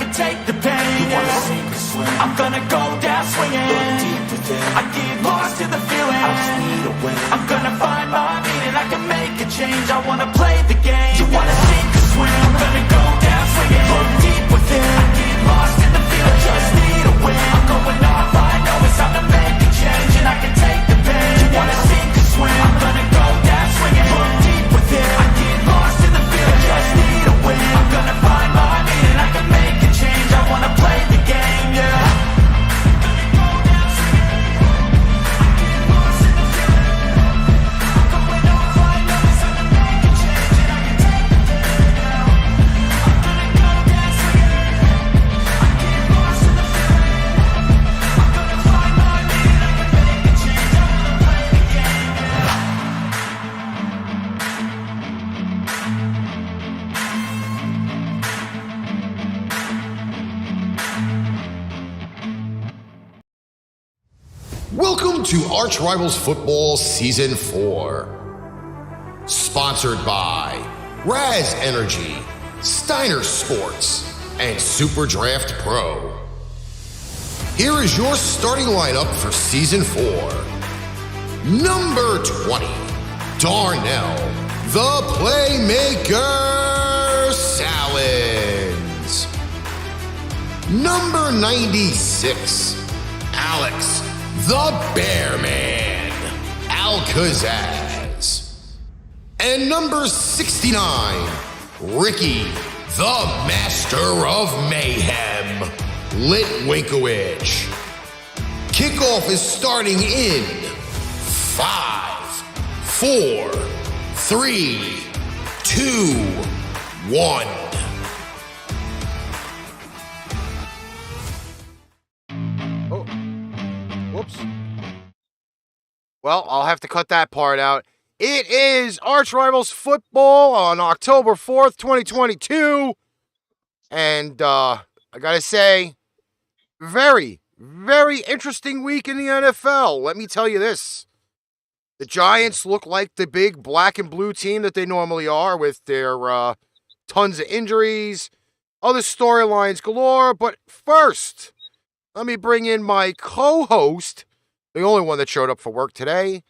can take the pain. You wanna sink or swim? I'm gonna go down swinging. Look deep within. I get lost in the feeling. I just need a win. I'm gonna find my meaning. I can make a change. I wanna play the game. You wanna sink or swim? I'm gonna go down swinging. Look deep within. I get lost in the feeling. I just need a win. I'm going off. I know it's time to make a change, and I can take the pain. You wanna sink or swim? I'm gonna go down swinging. Look deep within. I get lost in the feeling. I just need a win. I'm gonna find my meaning. I can make a change. I wanna play the game, yeah. Welcome to ArchRivals Football Season 4. Sponsored by Raz Energy, Steiner Sports, and Super Draft Pro. Here is your starting lineup for Season 4. Number 20, Darnell, the Playmaker, Sallins. Number 96, Alex, the Bear Man, Kazzaz. And number 69, Ricky, the Master of Mayhem, Litwinkowich. Kickoff is starting in 5, 4, 3, 2, 1. Whoops. Well, I'll have to cut that part out. It is ArchRivals Football on October 4th, 2022. And I gotta say, very, very interesting week in the NFL. Let me tell you this. The Giants look like the big black and blue team that they normally are, with their tons of injuries, other storylines galore. But first, let me bring in my co-host, the only one that showed up for work today.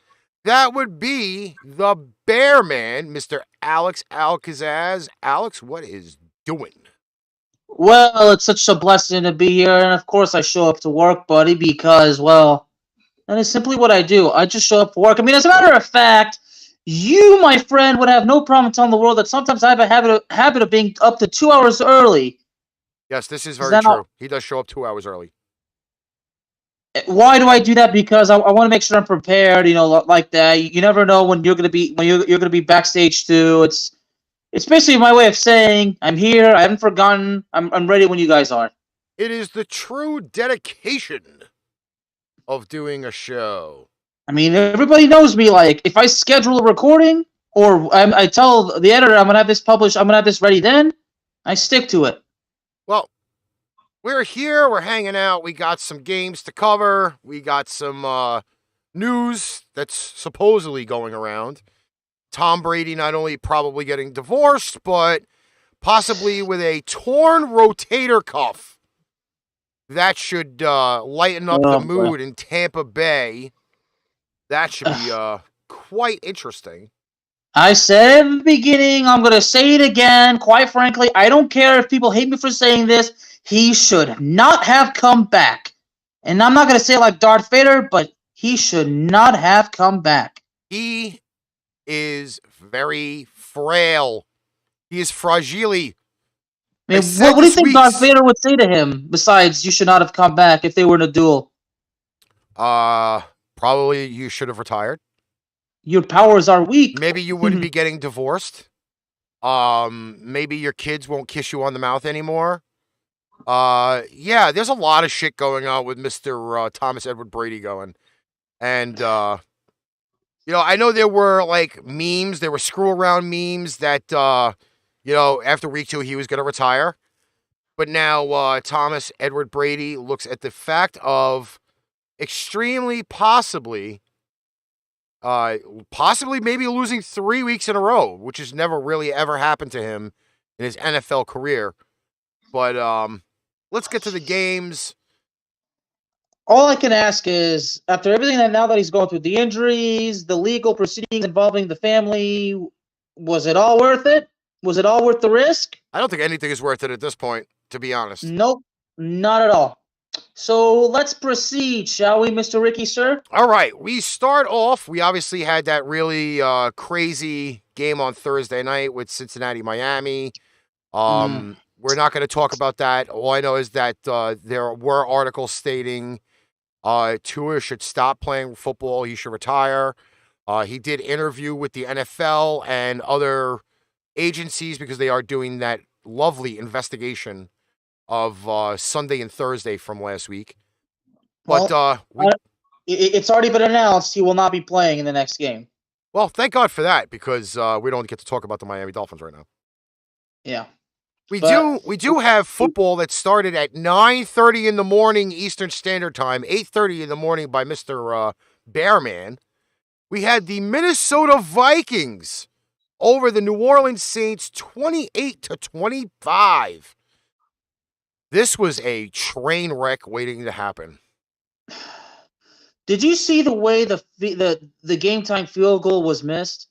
That would be the Bear Man, Mr. Alex Kazzaz. Alex, what is doing? Well, it's such a blessing to be here, and of course I show up to work, buddy, because, well, that is simply what I do. I just show up for work. I mean, as a matter of fact, you, my friend, would have no problem telling the world that sometimes I have a habit of being up to 2 hours early. Yes, this is very true. He does show up 2 hours early. Why do I do that? Because I want to make sure I'm prepared, like that. You never know when you're gonna be backstage too. It's basically my way of saying I'm here. I haven't forgotten. I'm ready when you guys are. It is the true dedication of doing a show. I mean, everybody knows me. Like, if I schedule a recording or I tell the editor I'm gonna have this published, I'm gonna have this ready, then I stick to it. Well, we're here, we're hanging out, we got some games to cover, we got some news that's supposedly going around. Tom Brady not only probably getting divorced, but possibly with a torn rotator cuff. That should lighten up the mood in Tampa Bay. That should be quite interesting. I said in the beginning, I'm going to say it again. Quite frankly, I don't care if people hate me for saying this. He should not have come back. And I'm not going to say it like Darth Vader, but he should not have come back. He is very frail. He is fragile. I mean, what do you think Darth Vader would say to him besides you should not have come back if they were in a duel? Probably you should have retired. Your powers are weak. Maybe you wouldn't be getting divorced. Maybe your kids won't kiss you on the mouth anymore. Yeah, there's a lot of shit going on with Mr. Thomas Edward Brady going. And, I know there were, like, memes. There were screw-around memes that, after week 2 he was going to retire. But now Thomas Edward Brady looks at the fact of extremely possibly maybe losing 3 weeks in a row, which has never really ever happened to him in his NFL career. But let's get to the games. All I can ask is, after everything that now that he's going through, the injuries, the legal proceedings involving the family, was it all worth it? Was it all worth the risk? I don't think anything is worth it at this point, to be honest. Nope, not at all. So let's proceed, shall we, Mr. Ricky, sir? All right, we start off. We obviously had that really crazy game on Thursday night with Cincinnati, Miami. We're not going to talk about that. All I know is that there were articles stating Tua should stop playing football. He should retire. He did interview with the NFL and other agencies because they are doing that lovely investigation of Sunday and Thursday from last week. But it's already been announced he will not be playing in the next game. Well, thank God for that, because we don't get to talk about the Miami Dolphins right now. Yeah. We do have football that started at 9:30 in the morning Eastern Standard Time, 8:30 in the morning by Mr. Bearman. We had the Minnesota Vikings over the New Orleans Saints 28-25. This was a train wreck waiting to happen. Did you see the way the game time field goal was missed?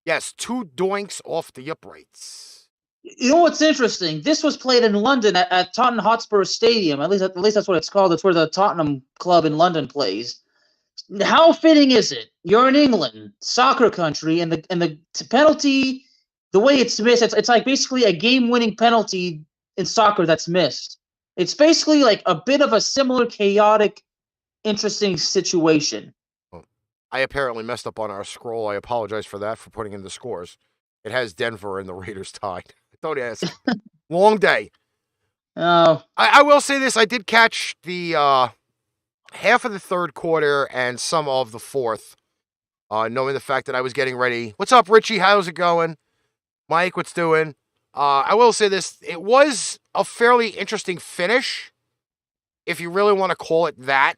Yes, 2 doinks off the uprights. You know what's interesting? This was played in London at Tottenham Hotspur Stadium. At least that's what it's called. It's where the Tottenham club in London plays. How fitting is it? You're in England, soccer country, and the penalty, the way it's missed, it's like basically a game-winning penalty in soccer that's missed. It's basically like a bit of a similar chaotic, interesting situation. I apparently messed up on our scroll. I apologize for that, for putting in the scores. It has Denver and the Raiders tied. Don't ask. Long day. Oh. I will say this. I did catch the half of the third quarter and some of the fourth, knowing the fact that I was getting ready. What's up, Richie? How's it going? Mike, what's doing? I will say this. It was a fairly interesting finish, if you really want to call it that.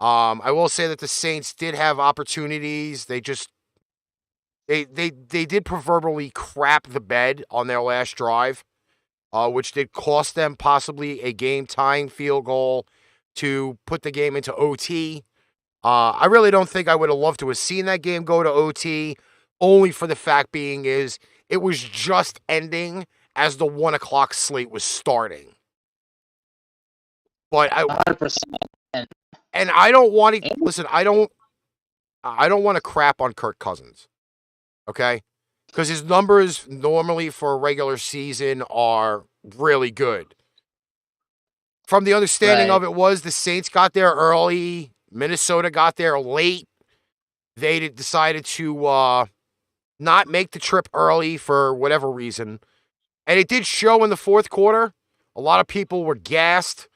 I will say that the Saints did have opportunities. They did proverbially crap the bed on their last drive, which did cost them possibly a game-tying field goal to put the game into OT. I really don't think I would have loved to have seen that game go to OT, only for the fact being is it was just ending as the 1 o'clock slate was starting. But 100%. And I don't want to listen. I don't want to crap on Kirk Cousins, okay? Because his numbers normally for a regular season are really good. From the understanding of it was the Saints got there early, Minnesota got there late. They decided to not make the trip early for whatever reason, and it did show in the fourth quarter. A lot of people were gassed.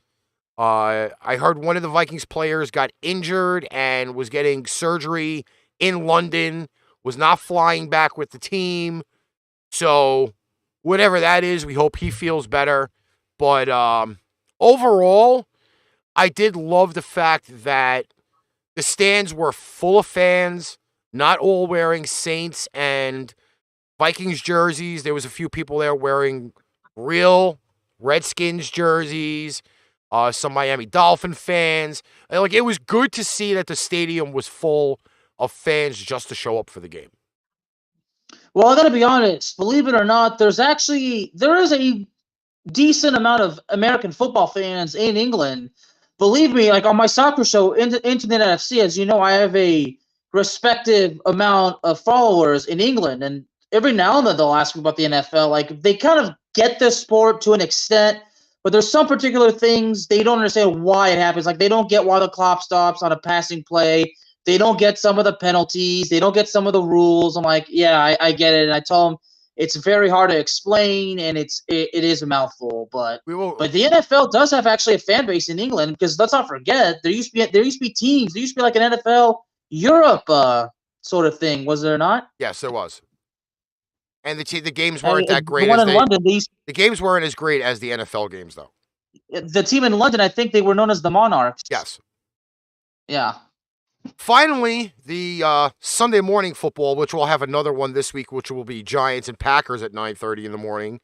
I heard one of the Vikings players got injured and was getting surgery in London, was not flying back with the team. So whatever that is, we hope he feels better. But overall, I did love the fact that the stands were full of fans, not all wearing Saints and Vikings jerseys. There was a few people there wearing real Redskins jerseys. Some Miami Dolphin fans. Like, it was good to see that the stadium was full of fans just to show up for the game. Well, I gotta be honest, believe it or not, there is a decent amount of American football fans in England. Believe me, like on my soccer show, Internet FC, as you know, I have a respective amount of followers in England, and every now and then they'll ask me about the NFL. Like, they kind of get the sport to an extent, but there's some particular things they don't understand why it happens. Like, they don't get why the clock stops on a passing play. They don't get some of the penalties. They don't get some of the rules. I'm like, yeah, I get it. And I tell them it's very hard to explain, and it is a mouthful. But the NFL does have actually a fan base in England, because let's not forget there used to be teams. There used to be like an NFL Europe sort of thing, was there not? Yes, there was. And the games weren't that great. The games weren't as great as the NFL games, though. The team in London, I think they were known as the Monarchs. Yes. Yeah. Finally, the Sunday morning football, which we'll have another one this week, which will be Giants and Packers at 9:30 in the morning.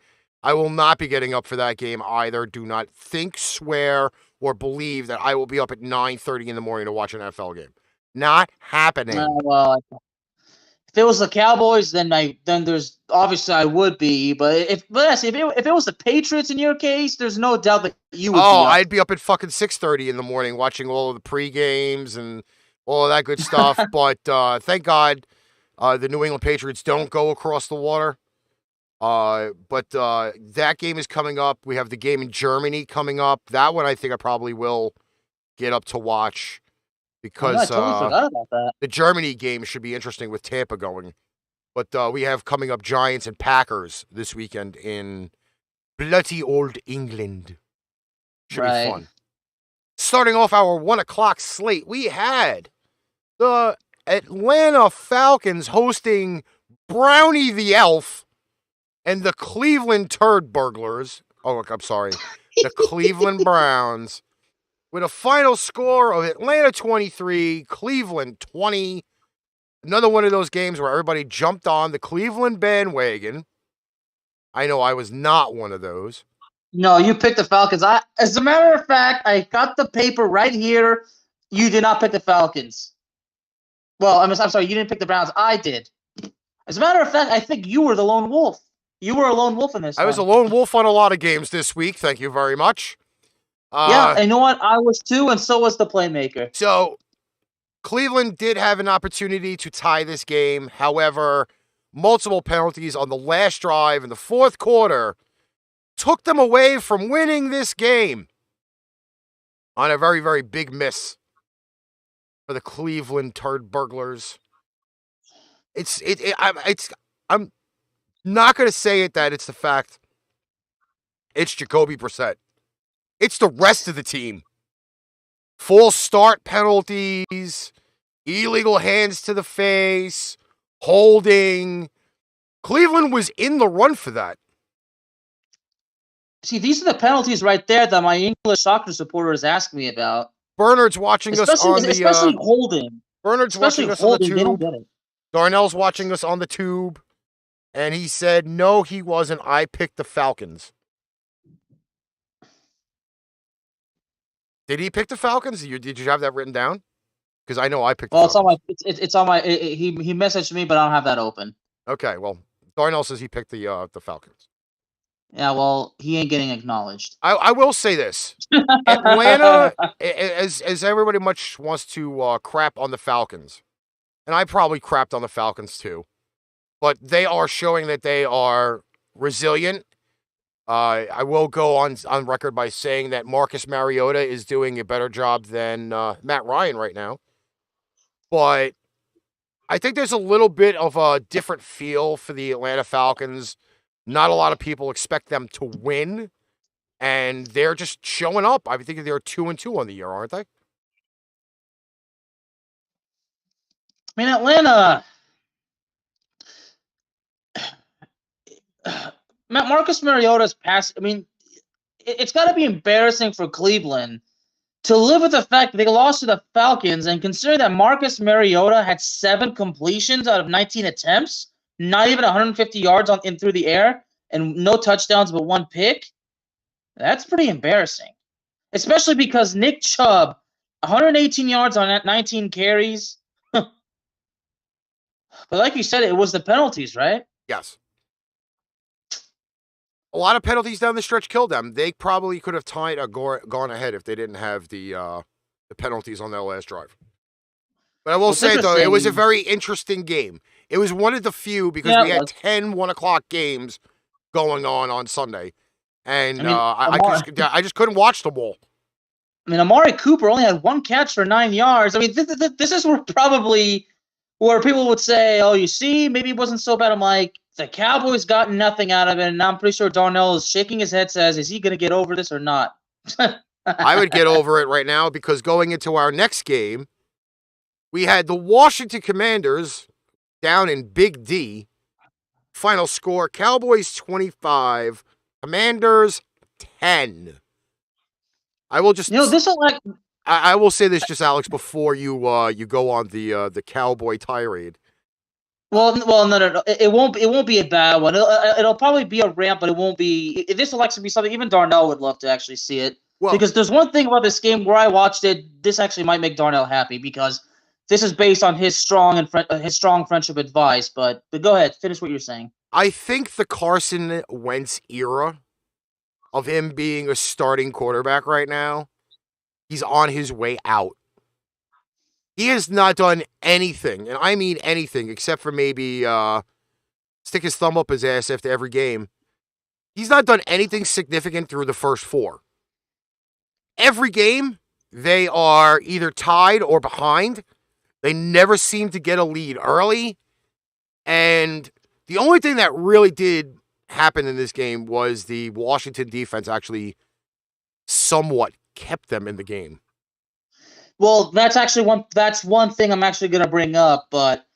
I will not be getting up for that game either. Do not think, swear, or believe that I will be up at 9:30 in the morning to watch an NFL game. Not happening. Well, if it was the Cowboys, then there's obviously I would be. But if it was the Patriots in your case, there's no doubt that you would. Oh, I'd be up at fucking 6:30 in the morning watching all of the pre-games and all of that good stuff. But thank God the New England Patriots don't go across the water. But that game is coming up. We have the game in Germany coming up. That one I think I probably will get up to watch because I totally forgot about that. The Germany game should be interesting with Tampa going. But we have coming up Giants and Packers this weekend in bloody old England. Should be fun. Starting off our 1 o'clock slate, we had the Atlanta Falcons hosting Brownie the Elf and the Cleveland Turd Burglars. Oh, I'm sorry. The Cleveland Browns with a final score of Atlanta 23, Cleveland 20. Another one of those games where everybody jumped on the Cleveland bandwagon. I know I was not one of those. No, you picked the Falcons. As a matter of fact, I got the paper right here. You did not pick the Falcons. Well, I'm sorry, you didn't pick the Browns. I did. As a matter of fact, I think you were the lone wolf. You were a lone wolf in this. I was a lone wolf on a lot of games this week. Thank you very much. Yeah, and you know what? I was too, and so was the Playmaker. So, Cleveland did have an opportunity to tie this game. However, multiple penalties on the last drive in the fourth quarter took them away from winning this game on a very, very big miss for the Cleveland Turd Burglars. I'm not going to say it that it's the fact it's Jacoby Brissett. It's the rest of the team. False start penalties, illegal hands to the face, holding. Cleveland was in the run for that. See, these are the penalties right there that my English soccer supporters ask me about. Bernard's watching us on the... Especially holding. Bernard's watching us on the tube. Darnell's watching us on the tube. And he said, no, he wasn't. I picked the Falcons. Did he pick the Falcons? Did you have that written down? Because I know I picked the Falcons. It's on my... He messaged me, but I don't have that open. Okay, well, Darnell says he picked the Falcons. Yeah, well, he ain't getting acknowledged. I will say this. Atlanta, as everybody much wants to crap on the Falcons, and I probably crapped on the Falcons too, but they are showing that they are resilient. I will go on record by saying that Marcus Mariota is doing a better job than Matt Ryan right now. But I think there's a little bit of a different feel for the Atlanta Falcons. Not a lot of people expect them to win, and they're just showing up. I think they're 2-2 on the year, aren't they? I mean, Atlanta... Marcus Mariota's pass... I mean, it's got to be embarrassing for Cleveland to live with the fact that they lost to the Falcons, and considering that Marcus Mariota had 7 completions out of 19 attempts, not even 150 yards in through the air, and no touchdowns but 1 pick, that's pretty embarrassing. Especially because Nick Chubb, 118 yards on 19 carries. But like you said, it was the penalties, right? Yes. A lot of penalties down the stretch killed them. They probably could have tied or gone ahead if they didn't have the penalties on their last drive. But I will say, though, it was a very interesting game. It was one of the few because we had 10 1 o'clock games going on Sunday. And I just couldn't watch them all. I mean, Amari Cooper only had 1 catch for 9 yards. I mean, this is where people would say, oh, you see, maybe it wasn't so bad. I'm like, the Cowboys got nothing out of it, and I'm pretty sure Darnell is shaking his head, says, is he going to get over this or not? I would get over it right now because going into our next game, we had the Washington Commanders down in Big D. Final score, Cowboys 25, Commanders 10. I will just... I will say this just, Alex, before you go on the Cowboy tirade. Well, no. It won't. It won't be a bad one. It'll probably be a ramp, but it won't be. This will actually be something. Even Darnell would love to actually see it. Well, Because there's one thing about this game where I watched it. This actually might make Darnell happy because this is based on his strong friendship advice. But go ahead, finish what you're saying. I think the Carson Wentz era of him being a starting quarterback right now, he's on his way out. He has not done anything, and I mean anything, except for maybe stick his thumb up his ass after every game. He's not done anything significant through the first 4. Every game, they are either tied or behind. They never seem to get a lead early. And the only thing that really did happen in this game was the Washington defense actually somewhat kept them in the game. Well, that's one thing I'm actually going to bring up, but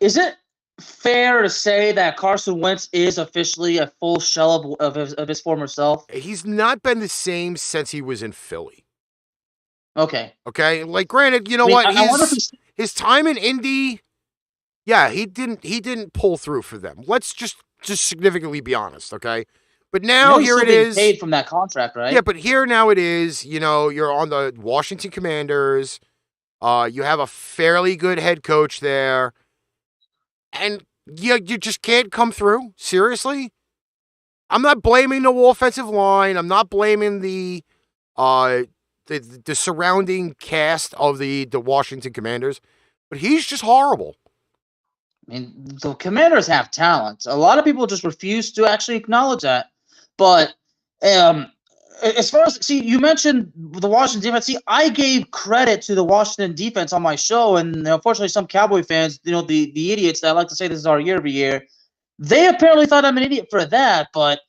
is it fair to say that Carson Wentz is officially a full shell of his former self? He's not been the same since he was in Philly. Okay. Okay? Like, granted, you know what? His time in Indy, yeah, he didn't pull through for them. Let's just significantly be honest, okay? But now here it is. Paid from that contract, right? Yeah, but here now it is. You know, you're on the Washington Commanders. You have a fairly good head coach there, and you just can't come through. Seriously, I'm not blaming the offensive line. I'm not blaming the surrounding cast of the Washington Commanders, but he's just horrible. I mean, the Commanders have talent. A lot of people just refuse to actually acknowledge that. But as far as you mentioned the Washington defense. I gave credit to the Washington defense on my show, and unfortunately, some Cowboy fans, the idiots that like to say this is our year every year, they apparently thought I'm an idiot for that. But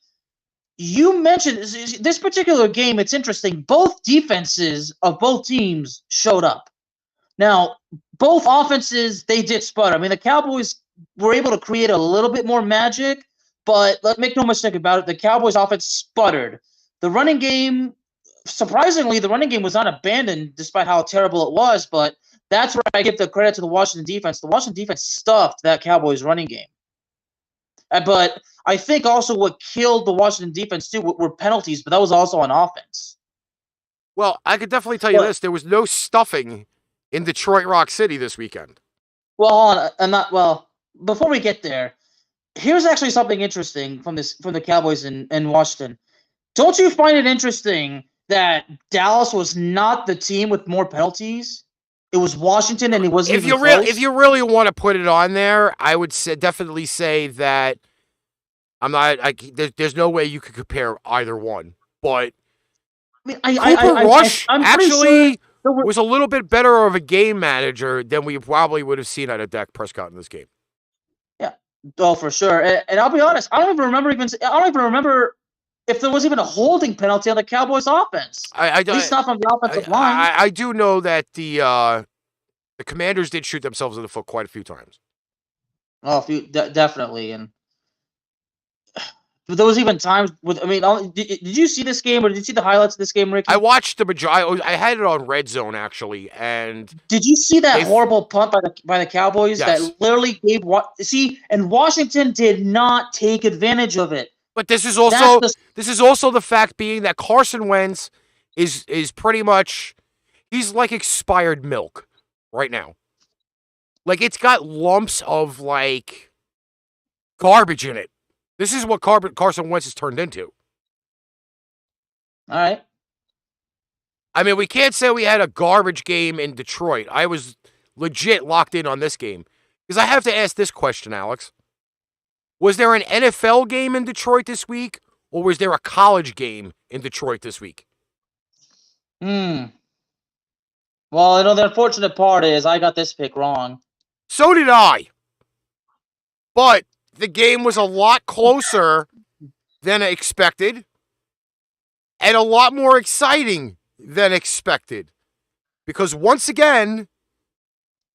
you mentioned this particular game. It's interesting. Both defenses of both teams showed up. Now, both offenses, they did sputter. I mean, the Cowboys were able to create a little bit more magic, but let's make no mistake about it, the Cowboys' offense sputtered. The running game, surprisingly, was not abandoned despite how terrible it was, but that's where I give the credit to the Washington defense. The Washington defense stuffed that Cowboys running game. But I think also what killed the Washington defense, too, were penalties, but that was also on offense. Well, I could definitely tell you this. There was no stuffing in Detroit Rock City this weekend. Well, hold on. Before we get there, here's actually something interesting from the Cowboys in Washington. Don't you find it interesting that Dallas was not the team with more penalties? It was Washington, and it wasn't even close. If you really want to put it on there, I would definitely say that there's no way you could compare either one. But Cooper Rush actually was a little bit better of a game manager than we probably would have seen out of Dak Prescott in this game. Yeah, oh, for sure. And I'll be honest, I don't even remember if there was even a holding penalty on the Cowboys' offense. At least not from the offensive line. I do know that the Commanders did shoot themselves in the foot quite a few times. Oh, definitely. And there was even times did you see this game, or did you see the highlights of this game, Ricky? I watched the majority. I had it on Red Zone, actually. And did you see that horrible punt by the Cowboys that literally gave and Washington did not take advantage of it. But this is also the fact being that Carson Wentz is pretty much, he's like expired milk right now. Like, it's got lumps of like garbage in it. This is what Carson Wentz has turned into. All right. I mean, we can't say we had a garbage game in Detroit. I was legit locked in on this game. Because I have to ask this question, Alex. Was there an NFL game in Detroit this week, or was there a college game in Detroit this week? Well, the unfortunate part is I got this pick wrong. So did I. But the game was a lot closer than expected and a lot more exciting than expected. Because once again,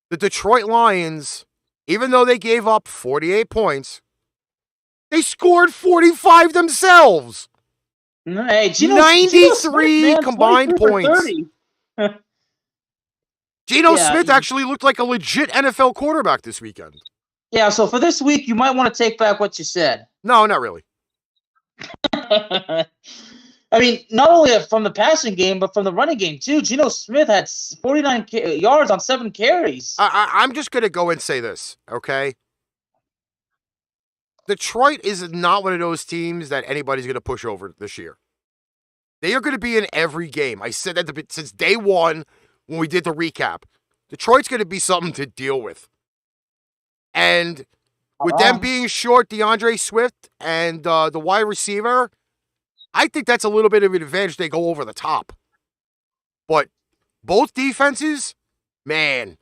the Detroit Lions, even though they gave up 48 points, they scored 45 themselves. Hey, 93 combined points. Geno Yeah, Smith actually looked like a legit NFL quarterback this weekend. Yeah, so for this week, you might want to take back what you said. No, not really. I mean, not only from the passing game, but from the running game, too. Geno Smith had 49 yards on 7 carries. I'm just going to go and say this, okay? Detroit is not one of those teams that anybody's going to push over this year. They are going to be in every game. I said that since day one when we did the recap. Detroit's going to be something to deal with. And with them being short DeAndre Swift and the wide receiver, I think that's a little bit of an advantage. They go over the top. But both defenses, man,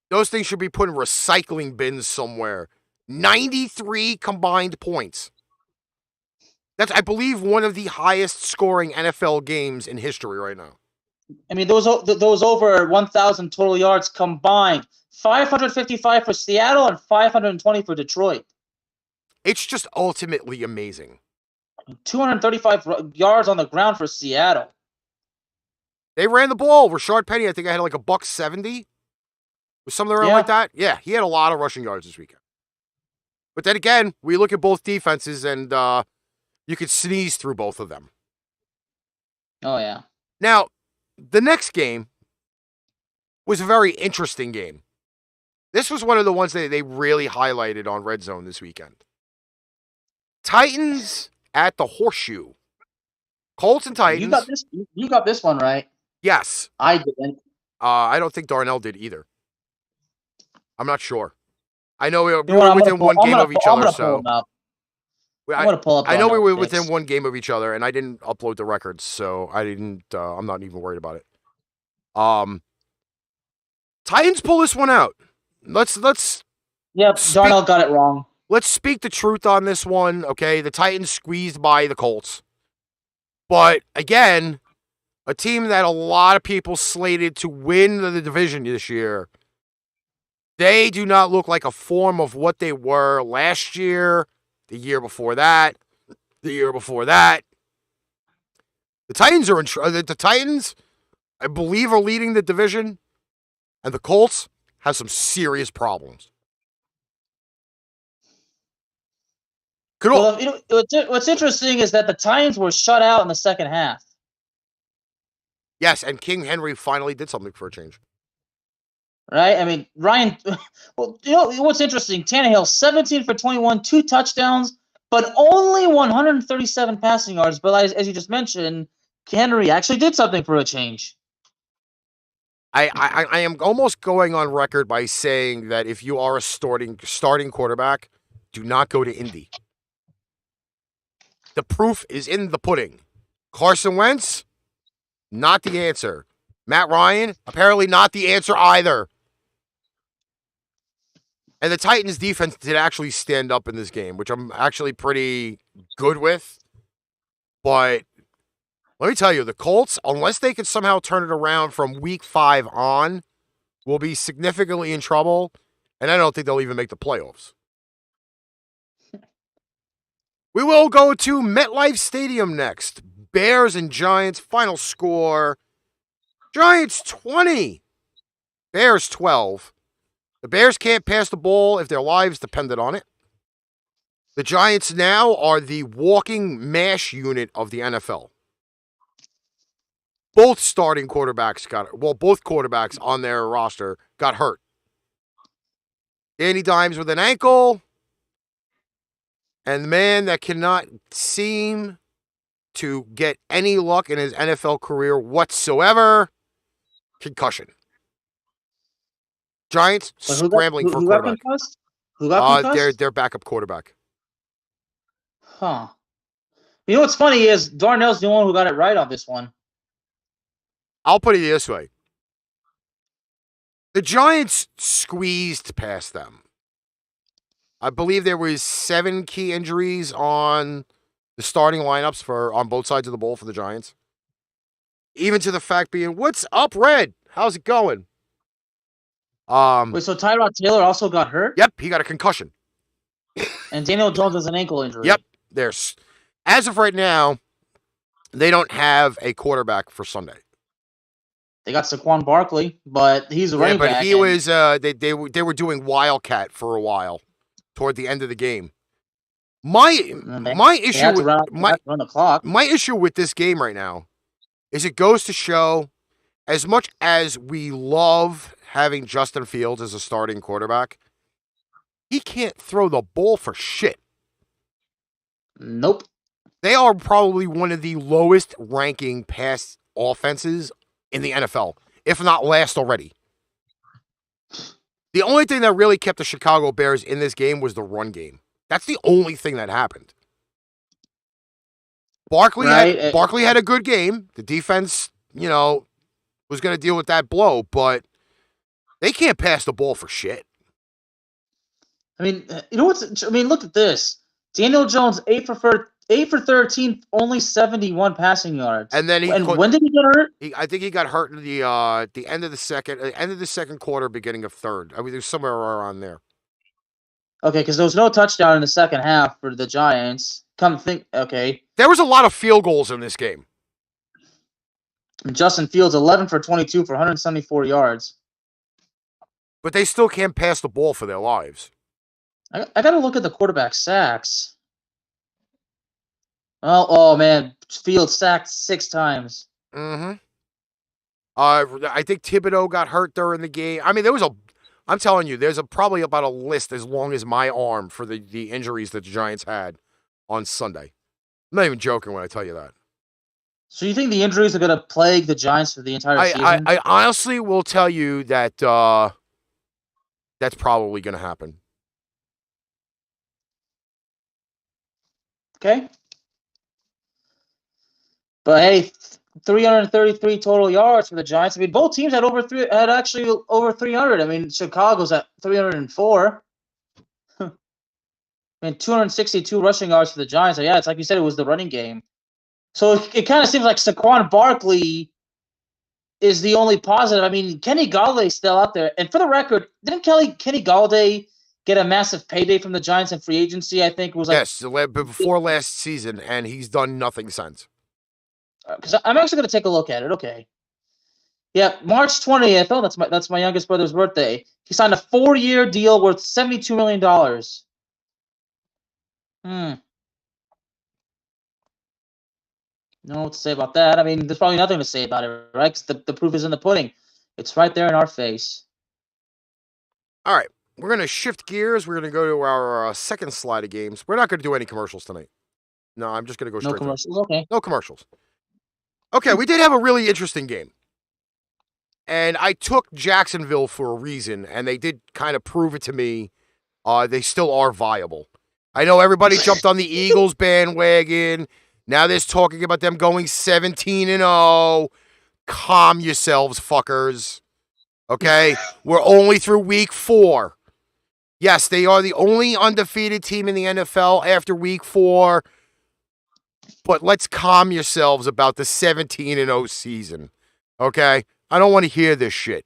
those things should be put in recycling bins somewhere. 93 combined points. That's, I believe, one of the highest scoring NFL games in history right now. I mean, those over 1,000 total yards combined. 555 for Seattle and 520 for Detroit. It's just ultimately amazing. 235 yards on the ground for Seattle. They ran the ball. Rashard Penny, I think I had like $170. Was something around like that? Yeah, he had a lot of rushing yards this weekend. But then again, we look at both defenses and you could sneeze through both of them. Oh, yeah. Now, the next game was a very interesting game. This was one of the ones that they really highlighted on Red Zone this weekend. Titans at the Horseshoe. Colts and Titans. You got this one right. Yes. I didn't. I don't think Darnell did either. I'm not sure. I know we were within one game of each other, so. I'm gonna pull up. I know we were within one game of each other, and I didn't upload the records, so I didn't. I'm not even worried about it. Titans pull this one out. Let's. Yep, Darnell got it wrong. Let's speak the truth on this one, okay? The Titans squeezed by the Colts, but again, a team that a lot of people slated to win the division this year. They do not look like a form of what they were last year, the year before that, the year before that. The Titans are the Titans, I believe, are leading the division, and the Colts have some serious problems. Well, what's interesting is that the Titans were shut out in the second half. Yes, and King Henry finally did something for a change. Right? I mean, Ryan, well, you know what's interesting? Tannehill, 17 for 21, 2 touchdowns, but only 137 passing yards. But as you just mentioned, Henry actually did something for a change. I am almost going on record by saying that if you are a starting quarterback, do not go to Indy. The proof is in the pudding. Carson Wentz, not the answer. Matt Ryan, apparently not the answer either. And the Titans defense did actually stand up in this game, which I'm actually pretty good with. But let me tell you, the Colts, unless they can somehow turn it around from week 5 on, will be significantly in trouble. And I don't think they'll even make the playoffs. We will go to MetLife Stadium next. Bears and Giants, final score. Giants 20. Bears 12. The Bears can't pass the ball if their lives depended on it. The Giants now are the walking mash unit of the NFL. Both quarterbacks on their roster got hurt. Danny Dimes with an ankle. And the man that cannot seem to get any luck in his NFL career whatsoever, concussion. Giants scrambling for quarterback. Who got concussed? Their backup quarterback. Huh. You know what's funny is Darnell's the one who got it right on this one. I'll put it this way. The Giants squeezed past them. I believe there was 7 key injuries on the starting lineups on both sides of the ball for the Giants. Even to the fact being, what's up, Red? How's it going? Wait, so Tyrod Taylor also got hurt? Yep, he got a concussion. And Daniel Jones has an ankle injury. Yep. As of right now, they don't have a quarterback for Sunday. They got Saquon Barkley, but he's a running but back. he was they were doing Wildcat for a while toward the end of the game. My issue with run the clock. My issue with this game right now is it goes to show, as much as we love having Justin Fields as a starting quarterback, he can't throw the ball for shit. Nope. They are probably one of the lowest ranking pass offenses in the NFL, if not last already. The only thing that really kept the Chicago Bears in this game was the run game. That's the only thing that happened. Barkley had a good game. The defense, was going to deal with that blow, but they can't pass the ball for shit. I mean, look at this. Daniel Jones, 8 for 13, only 71 passing yards. And then when did he get hurt? I think he got hurt in the end of the second quarter, beginning of third. I mean, there's somewhere around there. Okay, because there was no touchdown in the second half for the Giants. Okay. There was a lot of field goals in this game. And Justin Fields, 11 for 22 for 174 yards. But they still can't pass the ball for their lives. I got to look at the quarterback sacks. Oh man, Fields sacked 6 times. Mm-hmm. I think Thibodeau got hurt during the game. I mean, I'm telling you, there's probably about a list as long as my arm for the injuries that the Giants had on Sunday. I'm not even joking when I tell you that. So you think the injuries are going to plague the Giants for the entire season? I honestly will tell you that that's probably going to happen. Okay. But hey, 333 total yards for the Giants. I mean, both teams had actually over 300. I mean, Chicago's at 304. I mean, 262 rushing yards for the Giants. So yeah, it's like you said, it was the running game. So it kind of seems like Saquon Barkley is the only positive. I mean, Kenny Galladay's still out there. And for the record, didn't Kenny Galladay get a massive payday from the Giants in free agency? I think it was before last season, and he's done nothing since. Because I'm actually going to take a look at it. Okay. Yeah, March 20th. Oh, that's my youngest brother's birthday. He signed a 4-year deal worth $72 million. No what to say about that. I mean, there's probably nothing to say about it, right? Because the proof is in the pudding. It's right there in our face. All right. We're going to shift gears. We're going to go to our second slide of games. We're not going to do any commercials tonight. No, I'm just going to go straight. No commercials? Okay. No commercials. Okay, we did have a really interesting game. And I took Jacksonville for a reason, and they did kind of prove it to me. They still are viable. I know everybody jumped on the Eagles bandwagon. Now there's talking about them going 17-0. Calm yourselves, fuckers. Okay? We're only through week 4. Yes, they are the only undefeated team in the NFL after week 4. But let's calm yourselves about the 17-0 season. Okay? I don't want to hear this shit.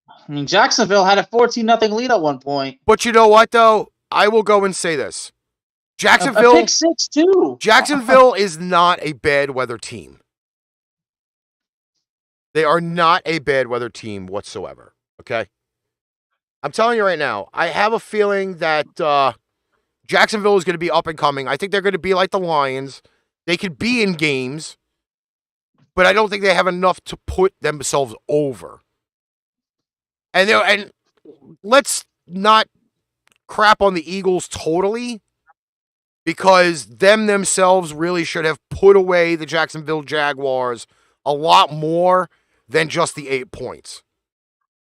I mean, Jacksonville had a 14-0 lead at one point. But you know what, though? I will go and say this. Jacksonville, a pick 6 too. Jacksonville is not a bad weather team. They are not a bad weather team whatsoever. Okay? I'm telling you right now, I have a feeling that Jacksonville is going to be up and coming. I think they're going to be like the Lions. They could be in games, but I don't think they have enough to put themselves over. And let's not crap on the Eagles totally, because themselves really should have put away the Jacksonville Jaguars a lot more than just the 8 points.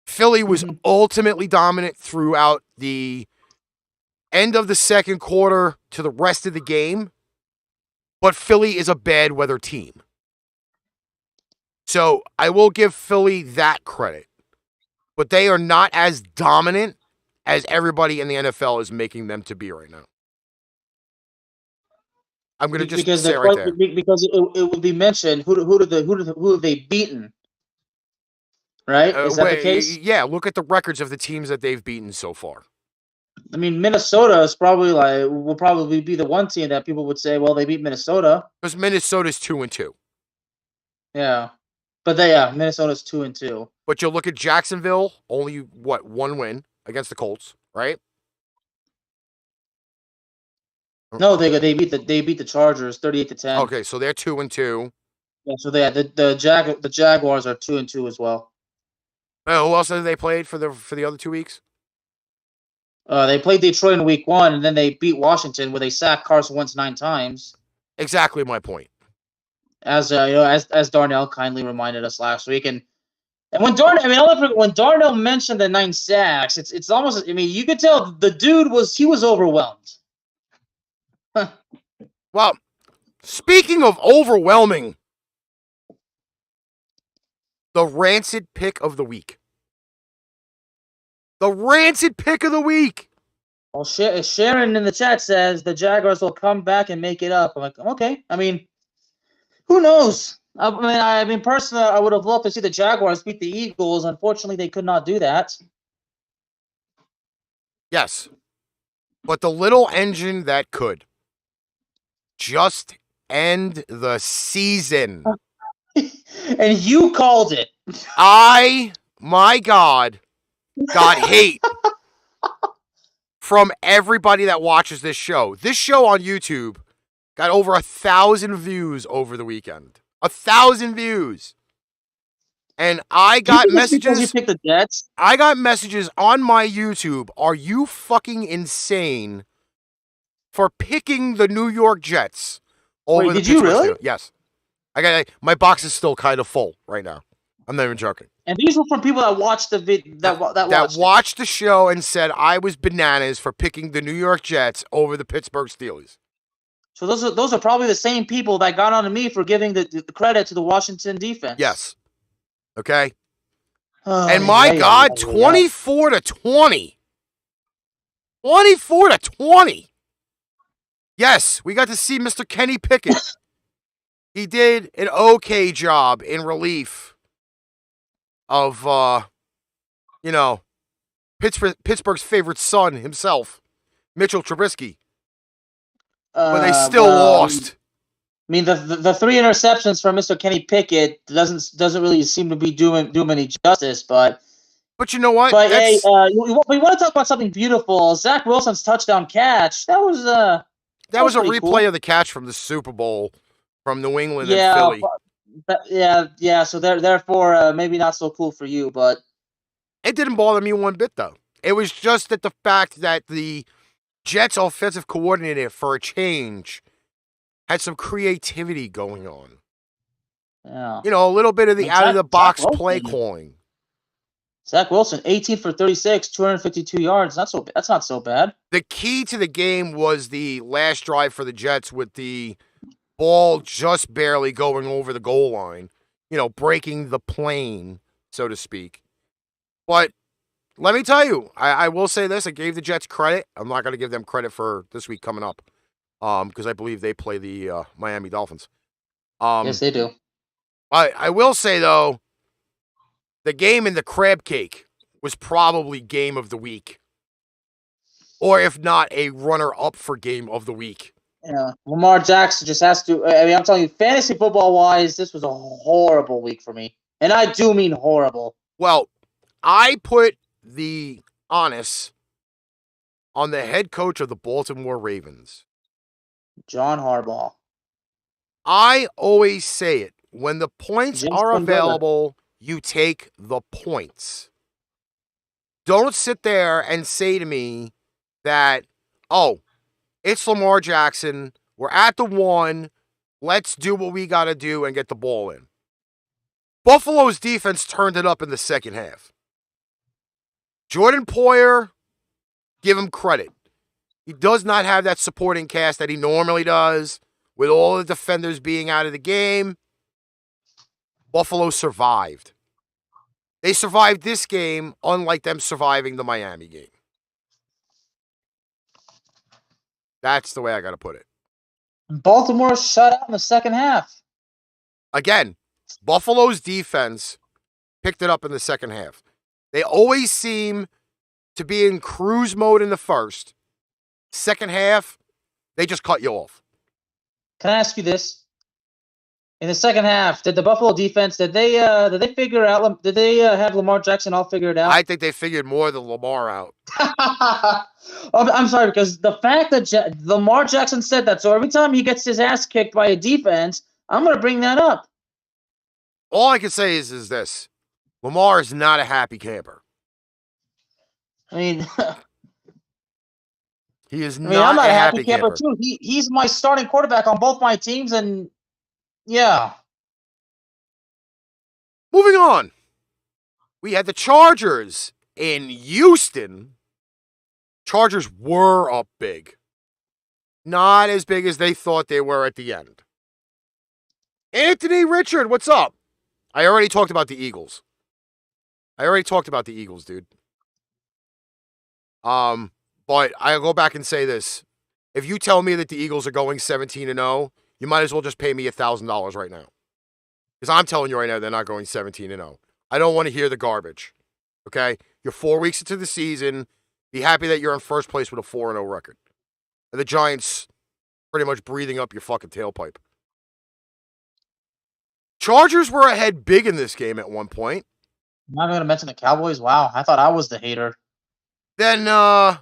Philly was ultimately dominant throughout the end of the second quarter to the rest of the game, but Philly is a bad weather team. So I will give Philly that credit, but they are not as dominant as everybody in the NFL is making them to be right now. I'm going to just say it right there. Because it would be mentioned who have they beaten? Right? Is that the case? Yeah, look at the records of the teams that they've beaten so far. I mean, Minnesota is will probably be the one team that people would say, well, they beat Minnesota. Because Minnesota's 2-2. Yeah. But Minnesota's 2-2. But you'll look at Jacksonville, only one win against the Colts, right? No, they beat the Chargers 38-10. Okay, so they're 2-2. Yeah, so the Jaguars are 2-2 as well. Who else have they played for the other 2 weeks? They played Detroit in week 1, and then they beat Washington, where they sacked Carson Wentz 9 times. Exactly my point. As Darnell kindly reminded us last week, and when Darnell mentioned the 9 sacks, it's almost, I mean, you could tell the dude was overwhelmed. Well, speaking of overwhelming, the rancid pick of the week. The rancid pick of the week. Well, Sharon in the chat says the Jaguars will come back and make it up. I'm like, okay. I mean, who knows? I mean, personally, I would have loved to see the Jaguars beat the Eagles. Unfortunately, they could not do that. Yes. But the little engine that could just end the season. And you called it. My God, got hate from everybody that watches this show. This show on YouTube got over 1,000 views over the weekend. 1,000 views. And I got messages. You picked the Jets? I got messages on my YouTube. Are you fucking insane for picking the New York Jets over the did you really? Steelers? Yes. My box is still kind of full right now. I'm not even joking. And these were from people that watched the that watched the show and said I was bananas for picking the New York Jets over the Pittsburgh Steelers. So those are probably the same people that got on to me for giving the credit to the Washington defense. Yes. Okay. And my God, 24-20. 24-20. Yes, we got to see Mr. Kenny Pickett. He did an okay job in relief of, Pittsburgh's favorite son himself, Mitchell Trubisky. But they still lost. I mean, the 3 interceptions from Mr. Kenny Pickett doesn't really seem to be doing any justice, but you know what? But hey, we want to talk about something beautiful. Zach Wilson's touchdown catch. That was a replay cool. of the catch from the Super Bowl from New England and Philly. Yeah. So therefore, maybe not so cool for you, but it didn't bother me one bit though. It was just that the fact that the Jets offensive coordinator, for a change, had some creativity going on. Yeah. A little bit of the out-of-the-box play calling. Zach Wilson, 18 for 36, 252 yards. That's not so bad. The key to the game was the last drive for the Jets with the ball just barely going over the goal line, breaking the plane, so to speak. But let me tell you, I will say this. I gave the Jets credit. I'm not going to give them credit for this week coming up because I believe they play the Miami Dolphins. Yes, they do. I will say, though, the game in the crab cake was probably game of the week. Or if not, a runner-up for game of the week. Yeah, Lamar Jackson just has to. I mean, I'm telling you, fantasy football-wise, this was a horrible week for me. And I do mean horrible. Well, I put the onus on the head coach of the Baltimore Ravens, John Harbaugh. I always say it. When the points are available, you take the points. Don't sit there and say to me that, it's Lamar Jackson. We're at the 1. Let's do what we got to do and get the ball in. Buffalo's defense turned it up in the second half. Jordan Poyer, give him credit. He does not have that supporting cast that he normally does. With all the defenders being out of the game, Buffalo survived. They survived this game, unlike them surviving the Miami game. That's the way I got to put it. Baltimore shut out in the second half. Again, Buffalo's defense picked it up in the second half. They always seem to be in cruise mode in the first. Second half, they just cut you off. Can I ask you this? In the second half, did the Buffalo defense did they figure out? Did they have Lamar Jackson all figured out? I think they figured more than Lamar out. I'm sorry, because the fact that Lamar Jackson said that, so every time he gets his ass kicked by a defense, I'm going to bring that up. All I can say is this. Lamar is not a happy camper. I mean, he is I'm not a a happy camper camper. too. He's my starting quarterback on both my teams, and yeah. Moving on. We had the Chargers in Houston. Chargers were up big. Not as big as they thought they were at the end. Anthony Richard, what's up? I already talked about the Eagles. Dude. But I'll go back and say this. If you tell me that the Eagles are going 17-0, you might as well just pay me $1,000 right now. Because I'm telling you right now, they're not going 17-0. I don't want to hear the garbage. Okay? You're 4 weeks into the season. Be happy that you're in first place with a 4-0 record. And the Giants pretty much breathing up your fucking tailpipe. Chargers were ahead big in this game at one point. I'm not going to mention the Cowboys. Wow, I thought I was the hater. Then the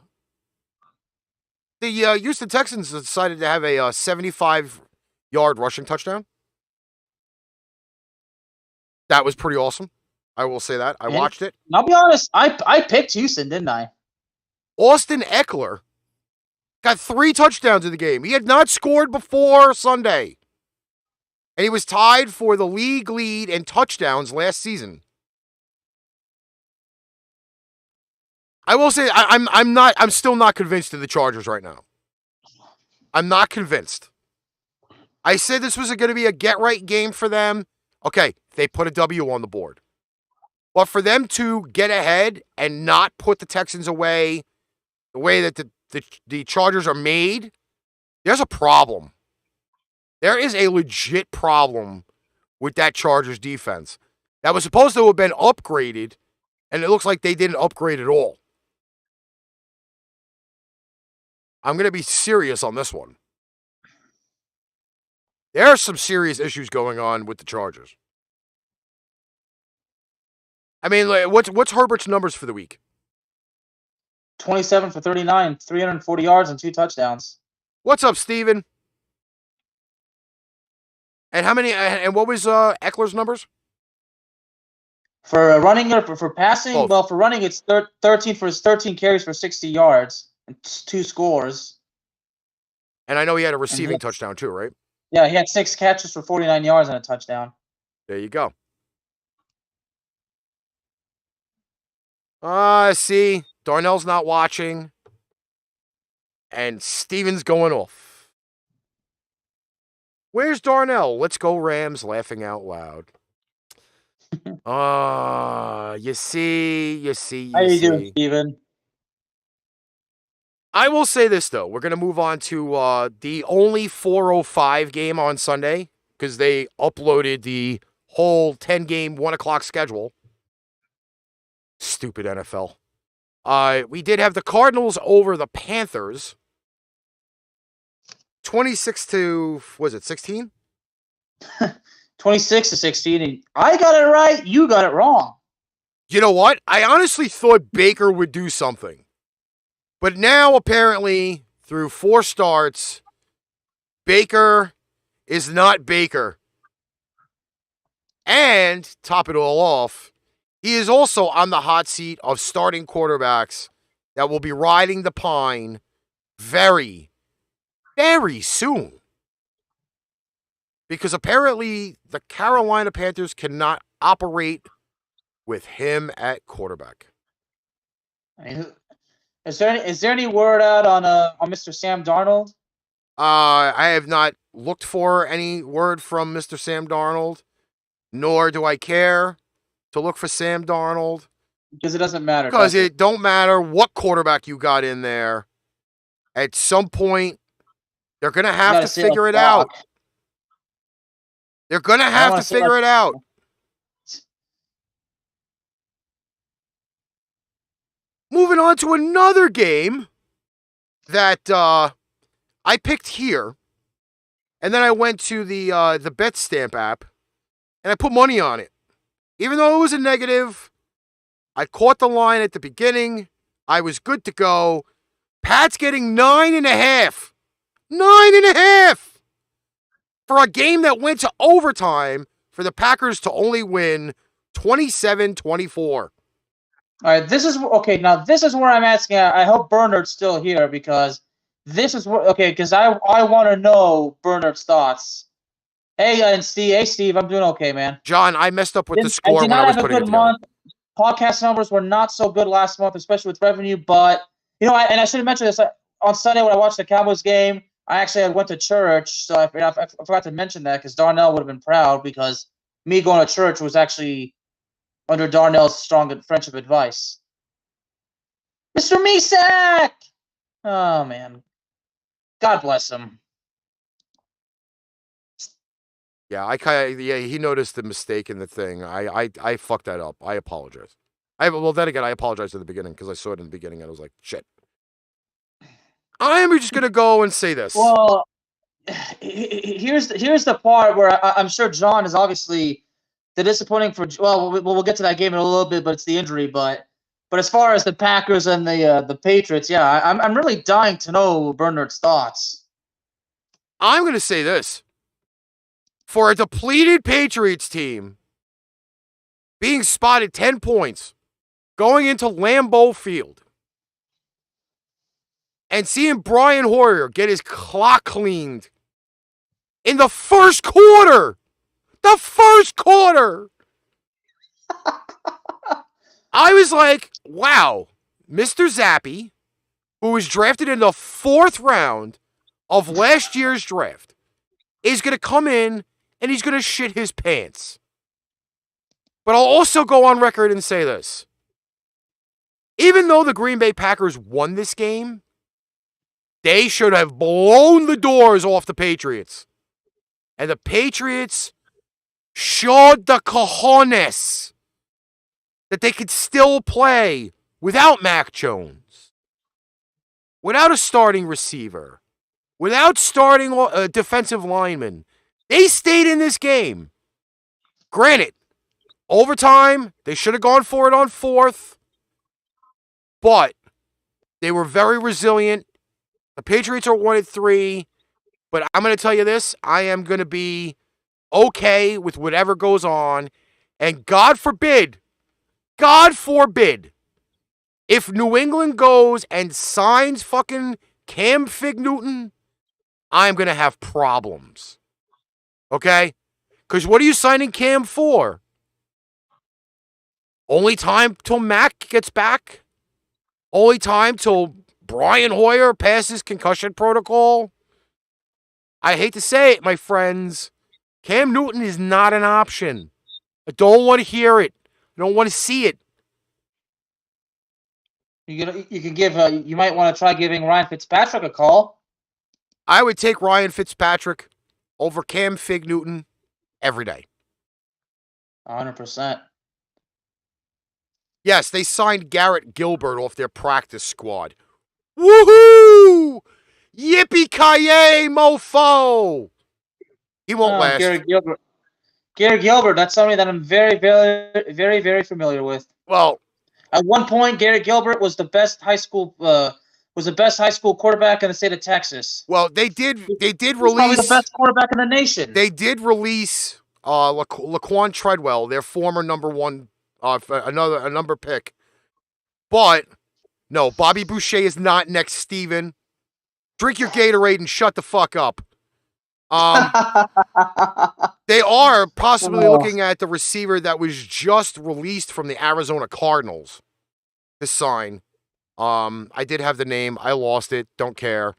Houston Texans decided to have a 75-yard rushing touchdown. That was pretty awesome. I will say that. I watched it. I'll be honest, I picked Houston, didn't I? Austin Eckler got 3 touchdowns in the game. He had not scored before Sunday. And he was tied for the league lead in touchdowns last season. I will say I'm still not convinced of the Chargers right now. I'm not convinced. I said this was going to be a get-right game for them. Okay, they put a W on the board. But for them to get ahead and not put the Texans away the way that the Chargers are made, there's a problem. There is a legit problem with that Chargers defense. That was supposed to have been upgraded, and it looks like they didn't upgrade at all. I'm going to be serious on this one. There are some serious issues going on with the Chargers. I mean, what's Herbert's numbers for the week? 27 for 39, 340 yards and 2 touchdowns. What's up, Steven? And how many? And what was Eckler's numbers? For running or for passing? Both. Well, for running, it's 13 carries for 60 yards and 2 scores. And I know he had a receiving touchdown too, right? Yeah, he had 6 catches for 49 yards and a touchdown. There you go. See, Darnell's not watching, and Steven's going off. Where's Darnell? Let's go Rams, laughing out loud. You see. How you doing, Steven? I will say this, though. We're going to move on to the only 4:05 game on Sunday because they uploaded the whole 10-game, 1 o'clock schedule. Stupid NFL. We did have the Cardinals over the Panthers. 26 to, was it 16? 26 to 16. And I got it right. You got it wrong. You know what? I honestly thought Baker would do something. But now, apparently, through 4 starts, Baker is not Baker. And, top it all off, he is also on the hot seat of starting quarterbacks that will be riding the pine very, very soon. Because apparently the Carolina Panthers cannot operate with him at quarterback. Is there any word out on Mr. Sam Darnold? I have not looked for any word from Mr. Sam Darnold, nor do I care to look for Sam Darnold. Because it doesn't matter. Because it don't matter what quarterback you got in there. At some point, they're going to have to figure it out. They're going to have to figure it out. Moving on to another game that I picked here. And then I went to the BetStamp app, and I put money on it. Even though it was a negative, I caught the line at the beginning. I was good to go. Pat's getting 9.5. 9.5! For a game that went to overtime for the Packers to only win 27-24. All right, this is okay. Now this is where I'm asking. I hope Bernard's still here because this is where because I want to know Bernard's thoughts. Hey, and Steve. Hey, Steve. I'm doing okay, man. John, I messed up with the score I did when I not was have a putting it good together. month. Podcast numbers were not so good last month, especially with revenue. But I should have mentioned this on Sunday when I watched the Cowboys game. I went to church, so I forgot to mention that because Darnell would have been proud because me going to church was actually under Darnell's strong friendship advice. Mr. Misak! Oh, man. God bless him. Yeah, he noticed the mistake in the thing. I fucked that up. I apologize. Then again, I apologized at the beginning because I saw it in the beginning and I was like, shit. I am just gonna go and say this. Well, here's the part where I'm sure John is obviously the disappointing for. Well, we'll get to that game in a little bit, but it's the injury. But as far as the Packers and the Patriots, yeah, I'm really dying to know Bernard's thoughts. I'm gonna say this. For a depleted Patriots team being spotted 10 points going into Lambeau Field and seeing Brian Hoyer get his clock cleaned in the first quarter. The first quarter. I was like, wow, Mr. Zappy, who was drafted in the 4th round of last year's draft, is going to come in and he's going to shit his pants. But I'll also go on record and say this. Even though the Green Bay Packers won this game, they should have blown the doors off the Patriots. And the Patriots showed the cojones that they could still play without Mac Jones, without a starting receiver, without starting a defensive lineman. They stayed in this game. Granted, overtime, they should have gone for it on 4th, but they were very resilient. The Patriots are 1-3, but I'm going to tell you this. I am going to be okay with whatever goes on, and God forbid, if New England goes and signs fucking Cam Fig Newton, I'm going to have problems. Okay? Because what are you signing Cam for? Only time till Mac gets back? Only time till Brian Hoyer passes concussion protocol? I hate to say it, my friends. Cam Newton is not an option. I don't want to hear it. I don't want to see it. You can give. You might want to try giving Ryan Fitzpatrick a call. I would take Ryan Fitzpatrick over Cam Fig Newton every day. 100%. Yes, they signed Garrett Gilbert off their practice squad. Woohoo! Yippee-ki-yay, mofo! He won't last. Garrett Gilbert, that's somebody that I'm very, very, very, very familiar with. Well, at one point, Garrett Gilbert was the best high school quarterback in the state of Texas. Well, they did release probably the best quarterback in the nation. They did release Laquan Treadwell, their former number 1, a number pick. But no, Bobby Boucher is not next, Steven. Drink your Gatorade and shut the fuck up. They are possibly looking at the receiver that was just released from the Arizona Cardinals to sign. I did have the name. I lost it. Don't care.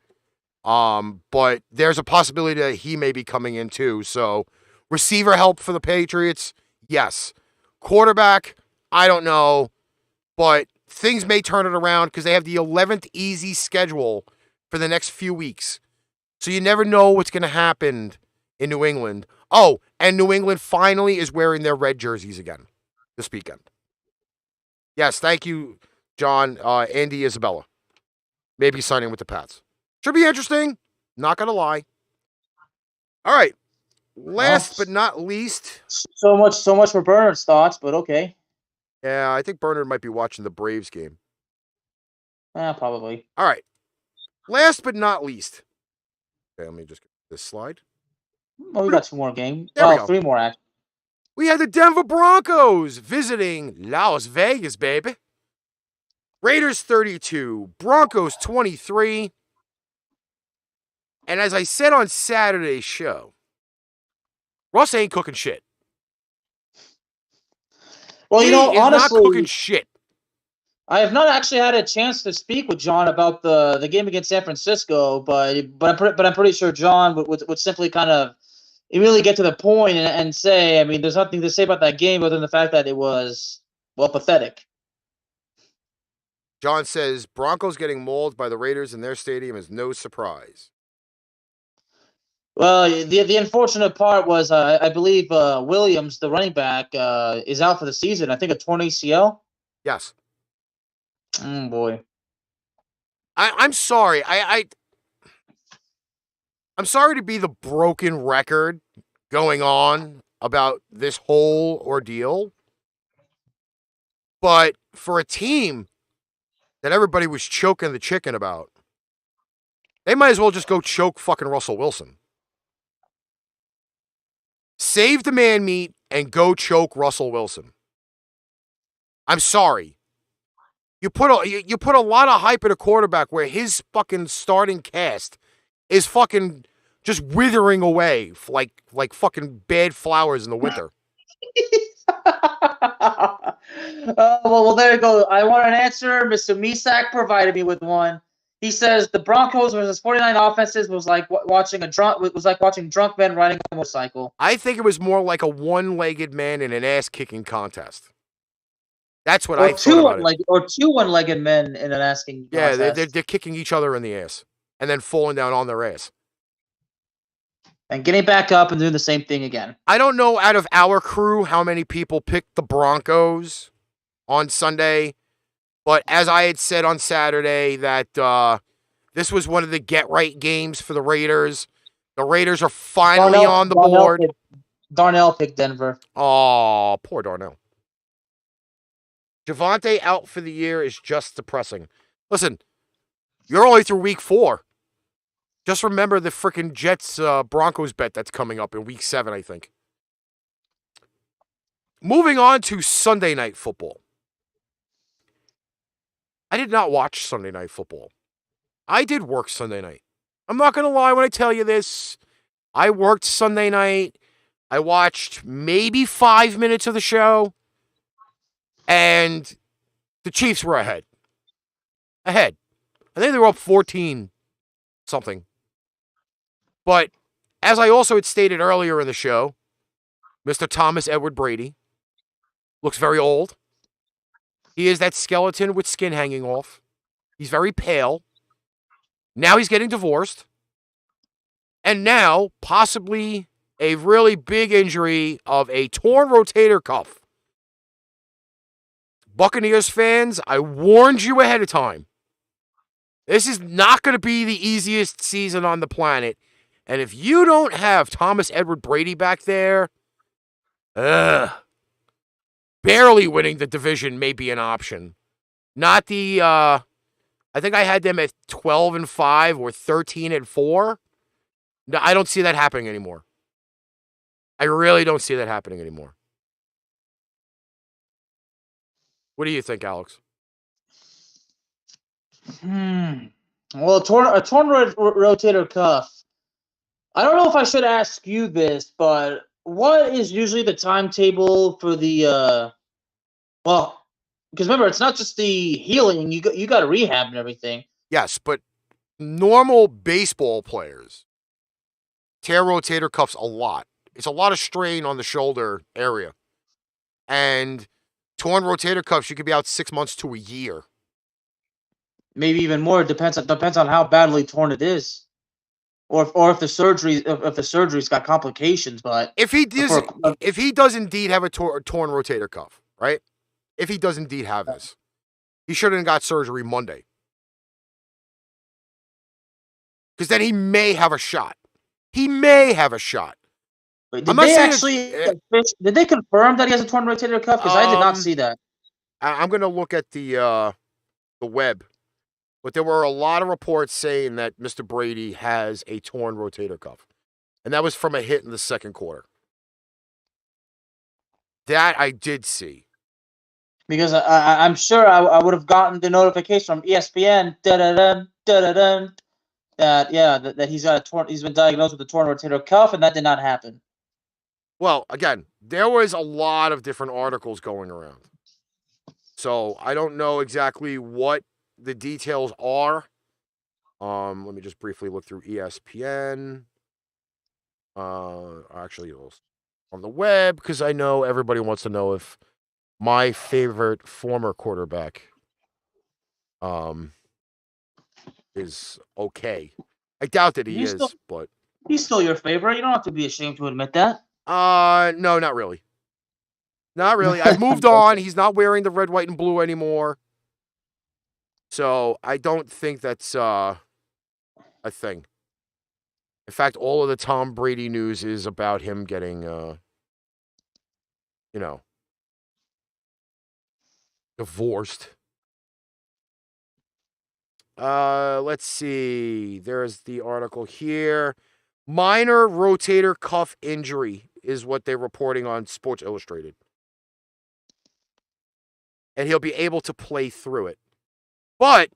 But there's a possibility that he may be coming in too. So receiver help for the Patriots, yes. Quarterback, I don't know. But things may turn it around because they have the 11th easy schedule for the next few weeks. So you never know what's going to happen in New England. Oh, and New England finally is wearing their red jerseys again this weekend. Yes, thank you, John. Andy Isabella. Maybe signing with the Pats. Should be interesting. Not going to lie. All right. Last but not least. So much for Bernard's thoughts, but okay. Yeah, I think Bernard might be watching the Braves game. Probably. All right. Last but not least. Okay, let me just get this slide. Well, we got 2 more games. There we go. 3 more, actually. We had the Denver Broncos visiting Las Vegas, baby. Raiders 32, Broncos 23. And as I said on Saturday's show, Russ ain't cooking shit. Well, He honestly, not cooking shit. I have not actually had a chance to speak with John about the game against San Francisco, but I'm pretty sure John would simply kind of really get to the point and say, I mean, there's nothing to say about that game other than the fact that it was, well, pathetic. John says Broncos getting mauled by the Raiders in their stadium is no surprise. Well, the unfortunate part was I believe Williams, the running back, is out for the season. I think a torn ACL. Yes. Boy. I'm sorry. I'm sorry to be the broken record going on about this whole ordeal. But for a team that everybody was choking the chicken about, they might as well just go choke fucking Russell Wilson. Save the man meat and go choke Russell Wilson. I'm sorry. You put a lot of hype at a quarterback where his fucking starting cast is fucking just withering away like fucking bad flowers in the winter. Well, there you go. I want an answer. Mr. Misak provided me with one. He says the Broncos versus 49 offenses was like watching drunk men riding a motorcycle. I think it was more like a one-legged man in an ass-kicking contest. That's what I thought about it. Or 2 one-legged men in an ass-kicking contest. Yeah, they're kicking each other in the ass and then falling down on their ass. And getting back up and doing the same thing again. I don't know out of our crew how many people picked the Broncos on Sunday, but as I had said on Saturday that this was one of the get-right games for the Raiders. The Raiders are finally on the board. Darnell picked Denver. Oh, poor Darnell. Javonte out for the year is just depressing. Listen, you're only through week 4. Just remember the freaking Jets Broncos bet that's coming up in week 7, I think. Moving on to Sunday Night Football. I did not watch Sunday Night Football. I did work Sunday night. I'm not going to lie when I tell you this. I worked Sunday night. I watched maybe 5 minutes of the show. And the Chiefs were ahead. I think they were up 14-something. But as I also had stated earlier in the show, Mr. Thomas Edward Brady looks very old. He is that skeleton with skin hanging off. He's very pale. Now he's getting divorced. And now, possibly a really big injury of a torn rotator cuff. Buccaneers fans, I warned you ahead of time. This is not going to be the easiest season on the planet. And if you don't have Thomas Edward Brady back there, barely winning the division may be an option. Not the, I think I had them at 12-5 or 13-4. No, I don't see that happening anymore. I really don't see that happening anymore. What do you think, Alex? Well, a torn rotator cuff. I don't know if I should ask you this, but what is usually the timetable for the well, because remember, it's not just the healing, you got to rehab and everything. Yes, but normal baseball players tear rotator cuffs a lot. It's a lot of strain on the shoulder area. And torn rotator cuffs, you could be out 6 months to a year. Maybe even more. It depends on how badly torn it is. Or if the surgery's got complications, but if he does indeed have a torn rotator cuff, right? If he does indeed have this, he shouldn't have got surgery Monday, because then he may have a shot. he may have a shot. Wait, I'm did not they saying actually it- did they confirm that he has a torn rotator cuff? Because I did not see that. I'm going to look at the web, but there were a lot of reports saying that Mr. Brady has a torn rotator cuff, and that was from a hit in the second quarter. That I did see. Because I'm sure I would have gotten the notification from ESPN that he's been diagnosed with a torn rotator cuff, and that did not happen. Well, again, there was a lot of different articles going around. So I don't know exactly what the details are. Let me just briefly look through ESPN. Actually, it was on the web, because I know everybody wants to know if my favorite former quarterback is okay. I doubt that he is, but he's still your favorite. You don't have to be ashamed to admit that. No, not really. Not really. I've moved on. He's not wearing the red, white, and blue anymore. So I don't think that's a thing. In fact, all of the Tom Brady news is about him getting, divorced. Let's see. There's the article here. Minor rotator cuff injury is what they're reporting on Sports Illustrated. And he'll be able to play through it. But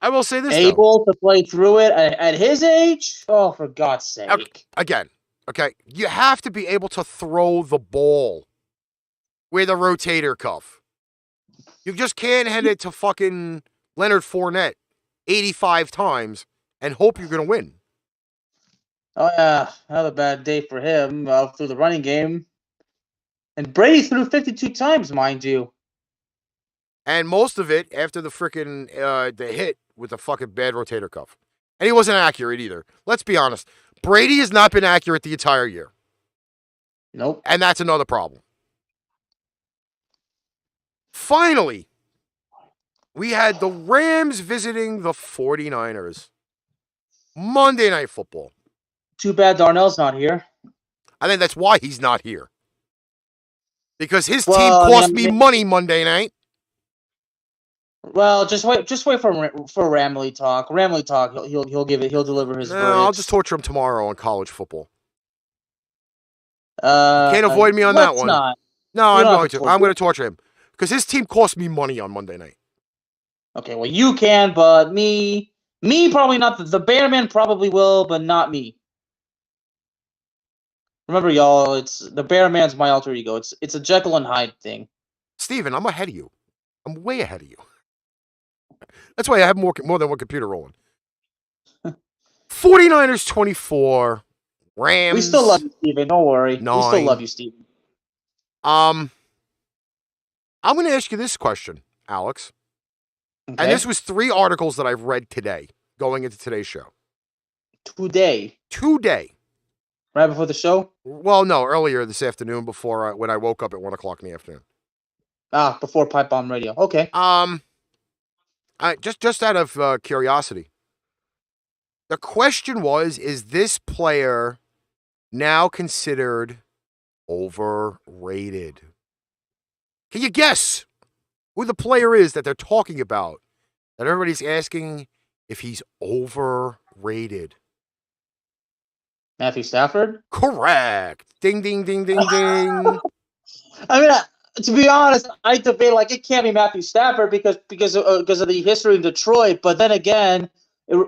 I will say this, able to play through it at his age? Oh, for God's sake. Again, okay, you have to be able to throw the ball with a rotator cuff. You just can't hand it to fucking Leonard Fournette 85 times and hope you're going to win. Oh, yeah. Another bad day for him through the running game. And Brady threw 52 times, mind you. And most of it after the freaking the hit with the fucking bad rotator cuff. And he wasn't accurate either. Let's be honest. Brady has not been accurate the entire year. Nope. And that's another problem. Finally, we had the Rams visiting the 49ers. Monday Night Football. Too bad Darnell's not here. I think that's why he's not here. Because his team cost me money Monday night. Well, just wait for Ramley talk. Ramley talk. He'll deliver his verdict. I'll just torture him tomorrow on college football. Can't avoid me on that one. Not. No, I'm going to. I'm going to torture him because his team cost me money on Monday night. Okay, well you can, but me probably not. The Bearman probably will, but not me. Remember, y'all, it's the Bearman's my alter ego. It's a Jekyll and Hyde thing. Steven, I'm ahead of you. I'm way ahead of you. That's why I have more than one computer rolling. 49ers 24, Rams. We still love you, Steven. Don't worry. 9. We still love you, Steven. I'm going to ask you this question, Alex. Okay. And this was 3 articles that I've read today, going into today's show. Today. Right before the show? Well, no, earlier this afternoon before when I woke up at 1 o'clock in the afternoon. Before Pipe Bomb Radio. Okay. Just out of curiosity, the question was: is this player now considered overrated? Can you guess who the player is that they're talking about? That everybody's asking if he's overrated. Matthew Stafford? Correct. Ding, ding, ding, ding, ding. I mean, to be honest, I debate like it can't be Matthew Stafford because of the history in Detroit. But then again, I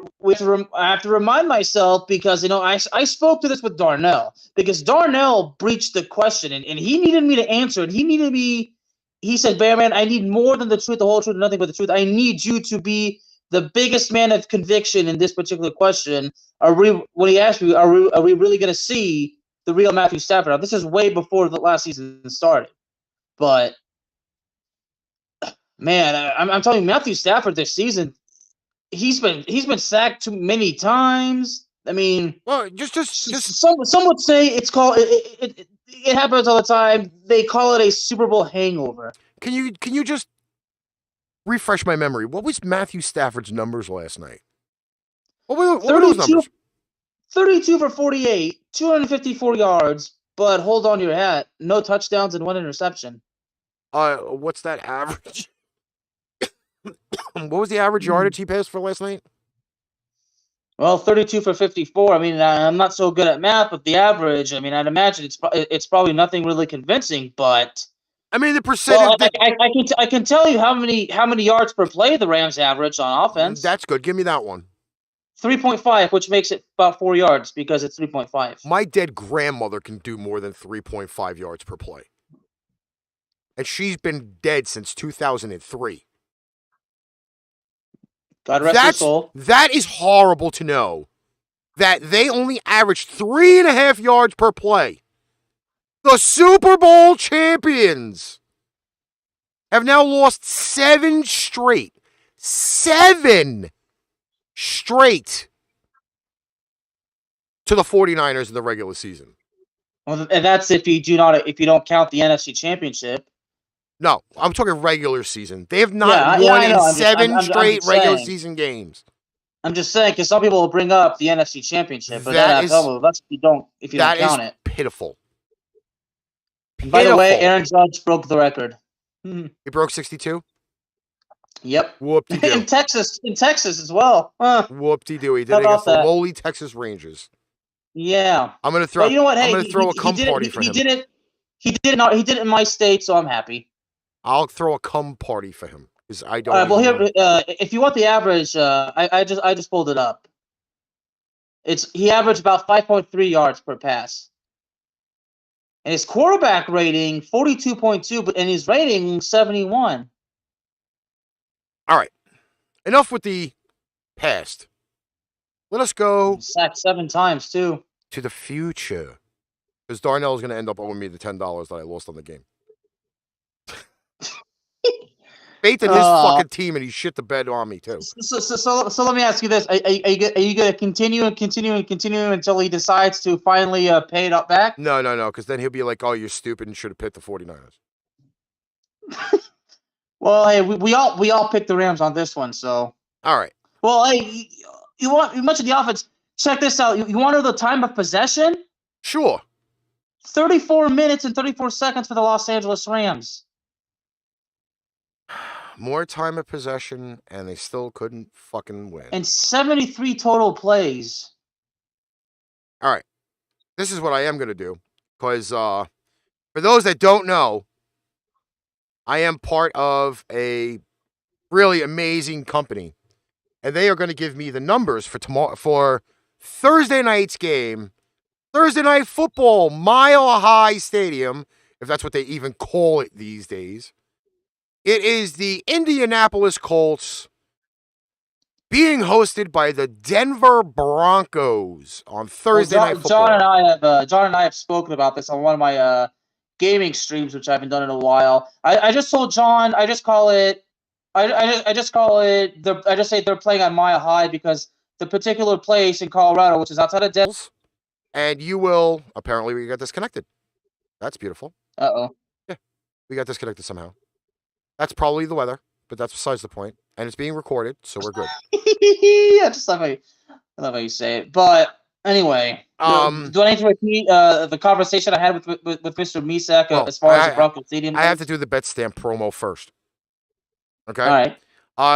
have to remind myself because I spoke to this with Darnell because Darnell breached the question and he needed me to answer it. He said, "Bearman, I need more than the truth, the whole truth, and nothing but the truth. I need you to be the biggest man of conviction in this particular question." When he asked me, are we really going to see the real Matthew Stafford? Now, this is way before the last season started. But man, I'm telling you, Matthew Stafford this season, he's been sacked too many times. I mean, well, just some would say it's called it happens all the time. They call it a Super Bowl hangover. Can you just refresh my memory? What was Matthew Stafford's numbers last night? What were those numbers? 32 for 48, 254 yards, but hold on to your hat. No touchdowns and 1 interception. What's that average? What was the average yardage he passed for last night? Well, 32 for 54. I mean, I'm not so good at math, but the average, I mean, I'd imagine it's probably nothing really convincing, but I mean, the percentage. well, I can tell you how many yards per play the Rams average on offense. That's good. Give me that one. 3.5, which makes it about 4 yards because it's 3.5. My dead grandmother can do more than 3.5 yards per play. And she's been dead since 2003. God rest her soul. That is horrible to know. That they only averaged 3.5 yards per play. The Super Bowl champions have now lost 7 straight. 7 straight to the 49ers in the regular season. Well, and that's if you don't count the NFC Championship. No, I'm talking regular season. They have not won in 7 straight regular season games. I'm just saying because some people will bring up the NFC Championship, but that's if you don't count it. Pitiful. And by the way, Aaron Judge broke the record. He broke 62? Yep. Whoop-de-doo. In Texas as well. Huh. Whoop-de-doo. He did it against the lowly Texas Rangers. Yeah. I'm gonna throw. You know what? Hey, I'm gonna throw a cum party for him. He did it in my state, so I'm happy. I'll throw a cum party for him because I don't. All right. Well, here, if you want the average, I just pulled it up. He averaged about 5.3 yards per pass, and his quarterback rating 42.2, and his rating 71. All right. Enough with the past. Let us go. Sacked 7 times too. To the future, because Darnell is going to end up owing me the $10 that I lost on the game. Faith in his fucking team, and he shit the bed on me too. So let me ask you this: Are you going to continue until he decides to finally pay it up back? No, because then he'll be like, "Oh, you're stupid and should have picked the 49ers." Well, hey, we all picked the Rams on this one, so. All right. Well, hey, you mentioned the offense. Check this out. You want to know the time of possession? Sure. 34 minutes and 34 seconds for the Los Angeles Rams. More time of possession, and they still couldn't fucking win. And 73 total plays. All right. This is what I am going to do. Because for those that don't know, I am part of a really amazing company. And they are going to give me the numbers for Thursday night's game. Thursday Night Football, Mile High Stadium, if that's what they even call it these days. It is the Indianapolis Colts being hosted by the Denver Broncos on Thursday Night Football. John and I have spoken about this on one of my gaming streams, which I haven't done in a while. I just told John, I just say they're playing on Mile High because the particular place in Colorado, which is outside of Denver. And apparently we got disconnected. That's beautiful. Uh-oh. Yeah, we got disconnected somehow. That's probably the weather, but that's besides the point. And it's being recorded, so we're good. I love how you say it. But anyway, do I need to repeat the conversation I had with Mr. Misak as far as the Broncos Stadium? I have to do the BetStamp promo first. Okay? All right.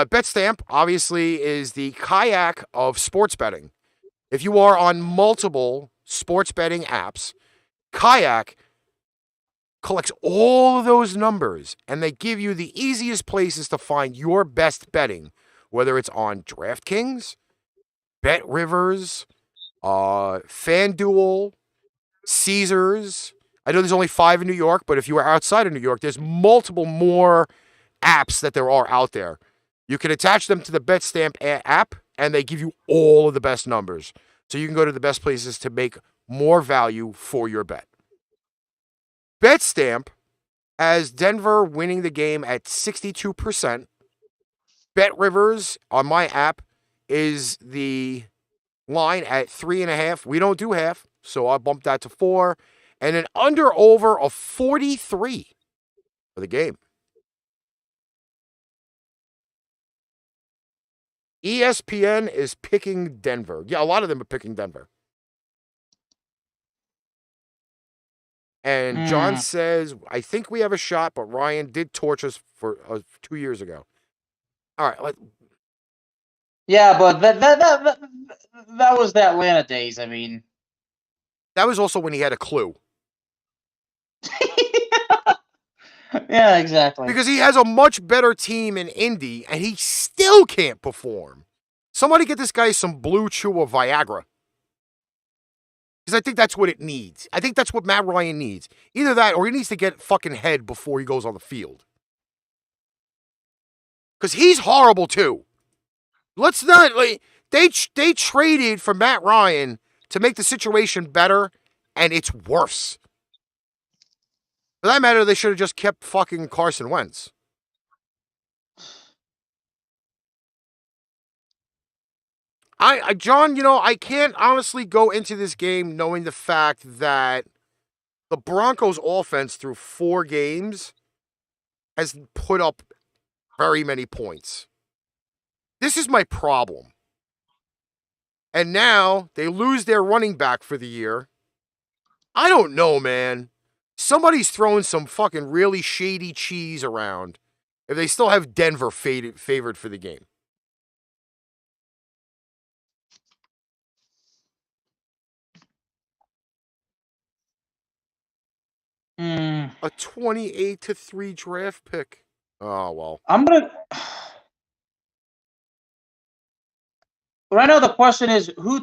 BetStamp, obviously, is the kayak of sports betting. If you are on multiple sports betting apps, Kayak collects all of those numbers, and they give you the easiest places to find your best betting, whether it's on DraftKings, BetRivers, FanDuel, Caesars. I know there's only 5 in New York, but if you are outside of New York, there's multiple more apps that there are out there. You can attach them to the BetStamp app, and they give you all of the best numbers. So you can go to the best places to make more value for your bet. BetStamp has Denver winning the game at 62%. BetRivers on my app is the line at 3.5. We don't do half, so I bumped that to 4. And an under-over of 43 for the game. ESPN is picking Denver. Yeah, a lot of them are picking Denver. And John says, I think we have a shot, but Ryan did torch us for 2 years ago. All right. Yeah, but that was the Atlanta days. I mean, that was also when he had a clue. Yeah, exactly. Because he has a much better team in Indy, and he still can't perform. Somebody get this guy some Blue Chew or Viagra. Because I think that's what it needs. I think that's what Matt Ryan needs. Either that, or he needs to get fucking head before he goes on the field. Because he's horrible, too. Let's not... They traded for Matt Ryan to make the situation better, and it's worse. For that matter, they should have just kept fucking Carson Wentz. John, I can't honestly go into this game knowing the fact that the Broncos offense through 4 games has put up very many points. This is my problem. And now they lose their running back for the year. I don't know, man. Somebody's throwing some fucking really shady cheese around if they still have Denver favored for the game. A 28-3 draft pick. Oh, well. I'm gonna. Right now, the question is who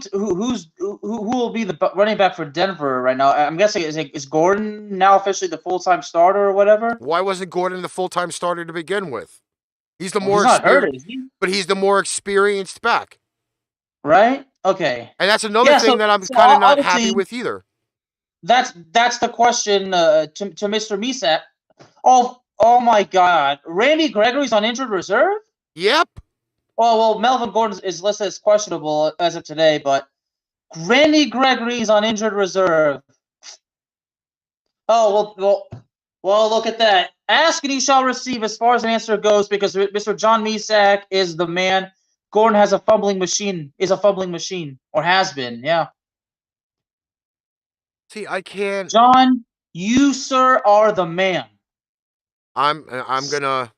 will be the running back for Denver right now? I'm guessing is Gordon now officially the full-time starter or whatever? Why wasn't Gordon the full-time starter to begin with? He's the He's not hurt, is he? But he's the more experienced back. Right? Okay. And that's another thing that I'm kind of not happy with either. That's the question to Mr. Misak. Oh my God. Randy Gregory's on injured reserve? Yep. Oh, well, Melvin Gordon is listed as questionable as of today, but Randy Gregory's on injured reserve. Oh, well, look at that. Ask and you shall receive as far as an answer goes because Mr. John Misak is the man. Gordon is a fumbling machine, or has been, yeah. See, I can't. John, you, sir, are the man. I'm gonna.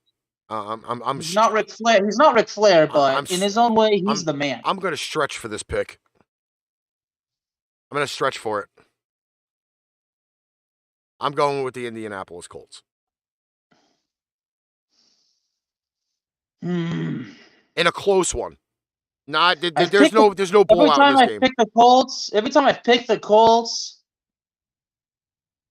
He's not Ric Flair. He's not Ric Flair, but in his own way, he's the man. I'm gonna stretch for this pick. I'm gonna stretch for it. I'm going with the Indianapolis Colts. In a close one. There's no blowout in this game. Every time I pick the Colts,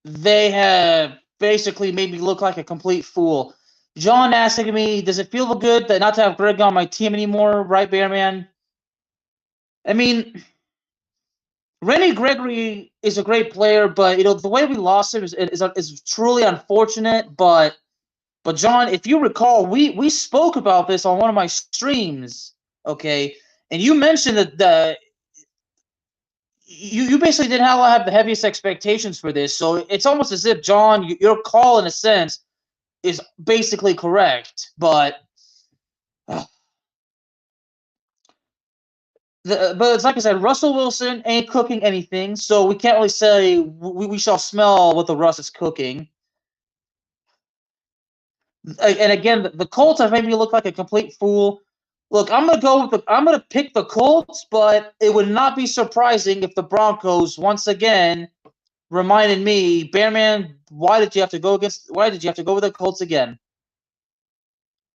they have basically made me look like a complete fool. John asking me, does it feel good that not to have Greg on my team anymore, right, Bearman? I mean, Randy Gregory is a great player, but the way we lost him is truly unfortunate. But John, if you recall, we spoke about this on one of my streams, okay? And you mentioned that you basically didn't have the heaviest expectations for this. So it's almost as if, John, your call in a sense is basically correct, but it's like I said, Russell Wilson ain't cooking anything, so we can't really say we shall smell what the Russ is cooking. And again, the Colts have made me look like a complete fool. Look, I'm gonna pick the Colts, but it would not be surprising if the Broncos once again reminded me, Bearman, why did you have to go with the Colts again?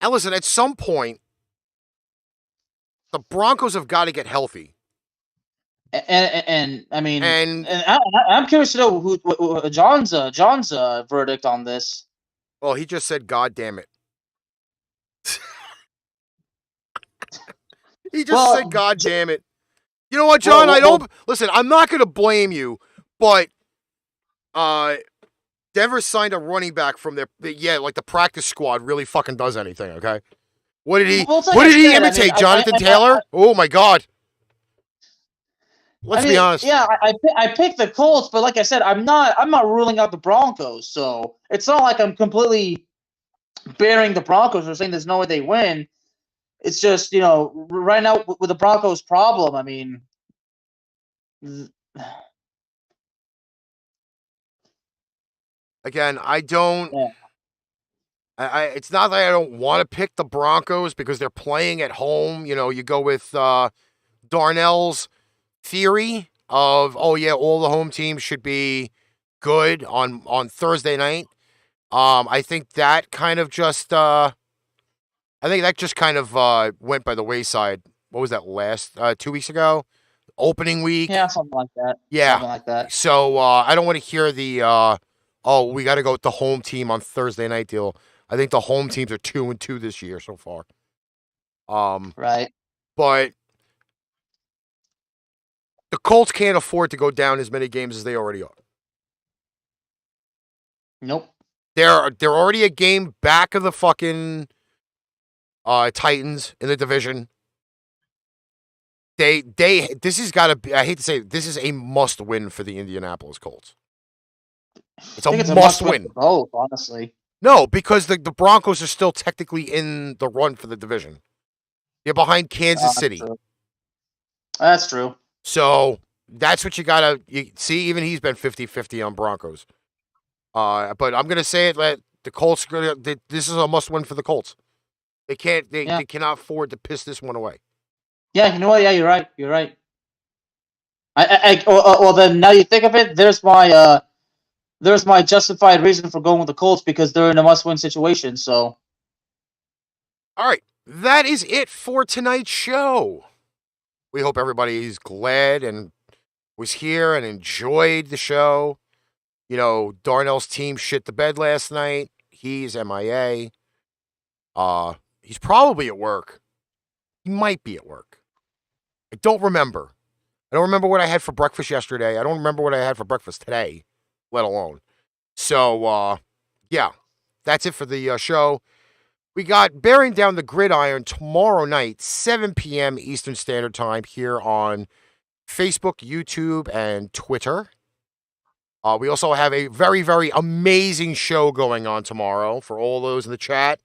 And listen, at some point, the Broncos have got to get healthy. And I mean, and I'm curious to know who John's verdict on this. Well, he just said, "God damn it." He just said, "God damn it." You know what, John? Listen. I'm not going to blame you, but Denver signed a running back from like the practice squad really fucking does anything, okay? What did he imitate, Jonathan Taylor? Oh my God. Let's be honest. Yeah, I picked the Colts, but like I said, I'm not ruling out the Broncos, so it's not like I'm completely burying the Broncos or saying there's no way they win. It's just, right now with the Broncos problem, I mean, Again, I don't. Yeah. It's not that I don't want to pick the Broncos because they're playing at home. You know, you go with Darnell's theory of, oh yeah, all the home teams should be good on Thursday night. I think that kind of just went by the wayside. What was that last 2 weeks ago? Opening week. Yeah, something like that. Yeah. Something like that. So I don't want to hear the we got to go with the home team on Thursday night deal. I think the home teams are 2-2 this year so far. Right. But the Colts can't afford to go down as many games as they already are. Nope. They're already a game back of the fucking Titans in the division. This has got to be, I hate to say it, this is a must win for the Indianapolis Colts. It's a must win. For both, honestly. No, because the Broncos are still technically in the run for the division. They're behind Kansas City. True. That's true. So that's what you got to see. Even he's been 50-50 on Broncos. But I'm going to say it that the Colts, this is a must win for the Colts. They cannot afford to piss this one away. Yeah, you know what? Yeah, you're right. You're right. Well, then now you think of it, there's my justified reason for going with the Colts because they're in a must-win situation. So, all right, that is it for tonight's show. We hope everybody's glad and was here and enjoyed the show. You know, Darnell's team shit the bed last night. He's MIA. He's probably at work. He might be at work. I don't remember. I don't remember what I had for breakfast yesterday. I don't remember what I had for breakfast today, let alone. So, yeah, that's it for the show. We got Bearing Down the Gridiron tomorrow night, 7 p.m. Eastern Standard Time here on Facebook, YouTube, and Twitter. We also have a very, very amazing show going on tomorrow for all those in the chat.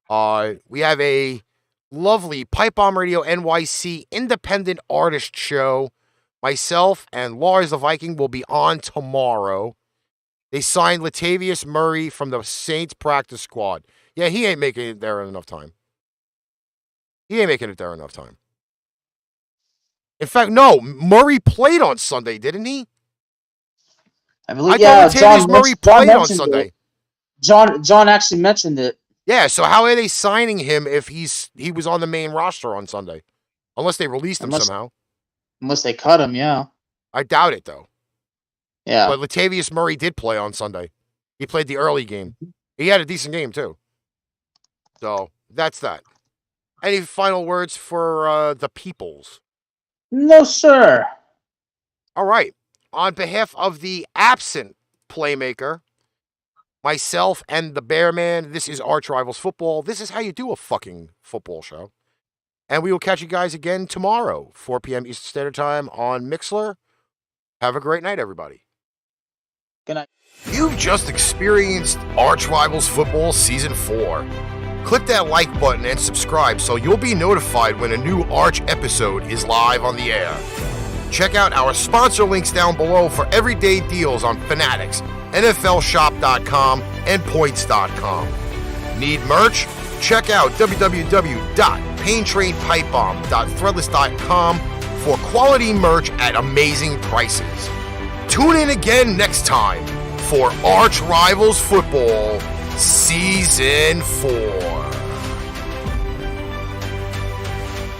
We have a lovely Pipe Bomb Radio NYC independent artist show. Myself and Lars the Viking will be on tomorrow. They signed Latavius Murray from the Saints practice squad. Yeah, he ain't making it there in enough time. In fact, no, Murray played on Sunday, didn't he? I believe, I thought Latavius Murray played on Sunday. John actually mentioned it. Yeah, so how are they signing him if he was on the main roster on Sunday? Unless they released him somehow. Unless they cut him, yeah. I doubt it, though. Yeah. But Latavius Murray did play on Sunday. He played the early game. He had a decent game, too. So, that's that. Any final words for the peoples? No, sir. All right. On behalf of the absent Playmaker, myself and the Bear Man, this is ArchRivals Football. This is how you do a fucking football show. And we will catch you guys again tomorrow, 4 p.m. Eastern Standard Time on Mixlr. Have a great night, everybody. Good night. You've just experienced ArchRivals Football Season 4. Click that like button and subscribe so you'll be notified when a new Arch episode is live on the air. Check out our sponsor links down below for everyday deals on Fanatics, NFLshop.com, and Points.com. Need merch? Check out www.paintrainpipebomb.threadless.com for quality merch at amazing prices. Tune in again next time for ArchRivals Football Season 4.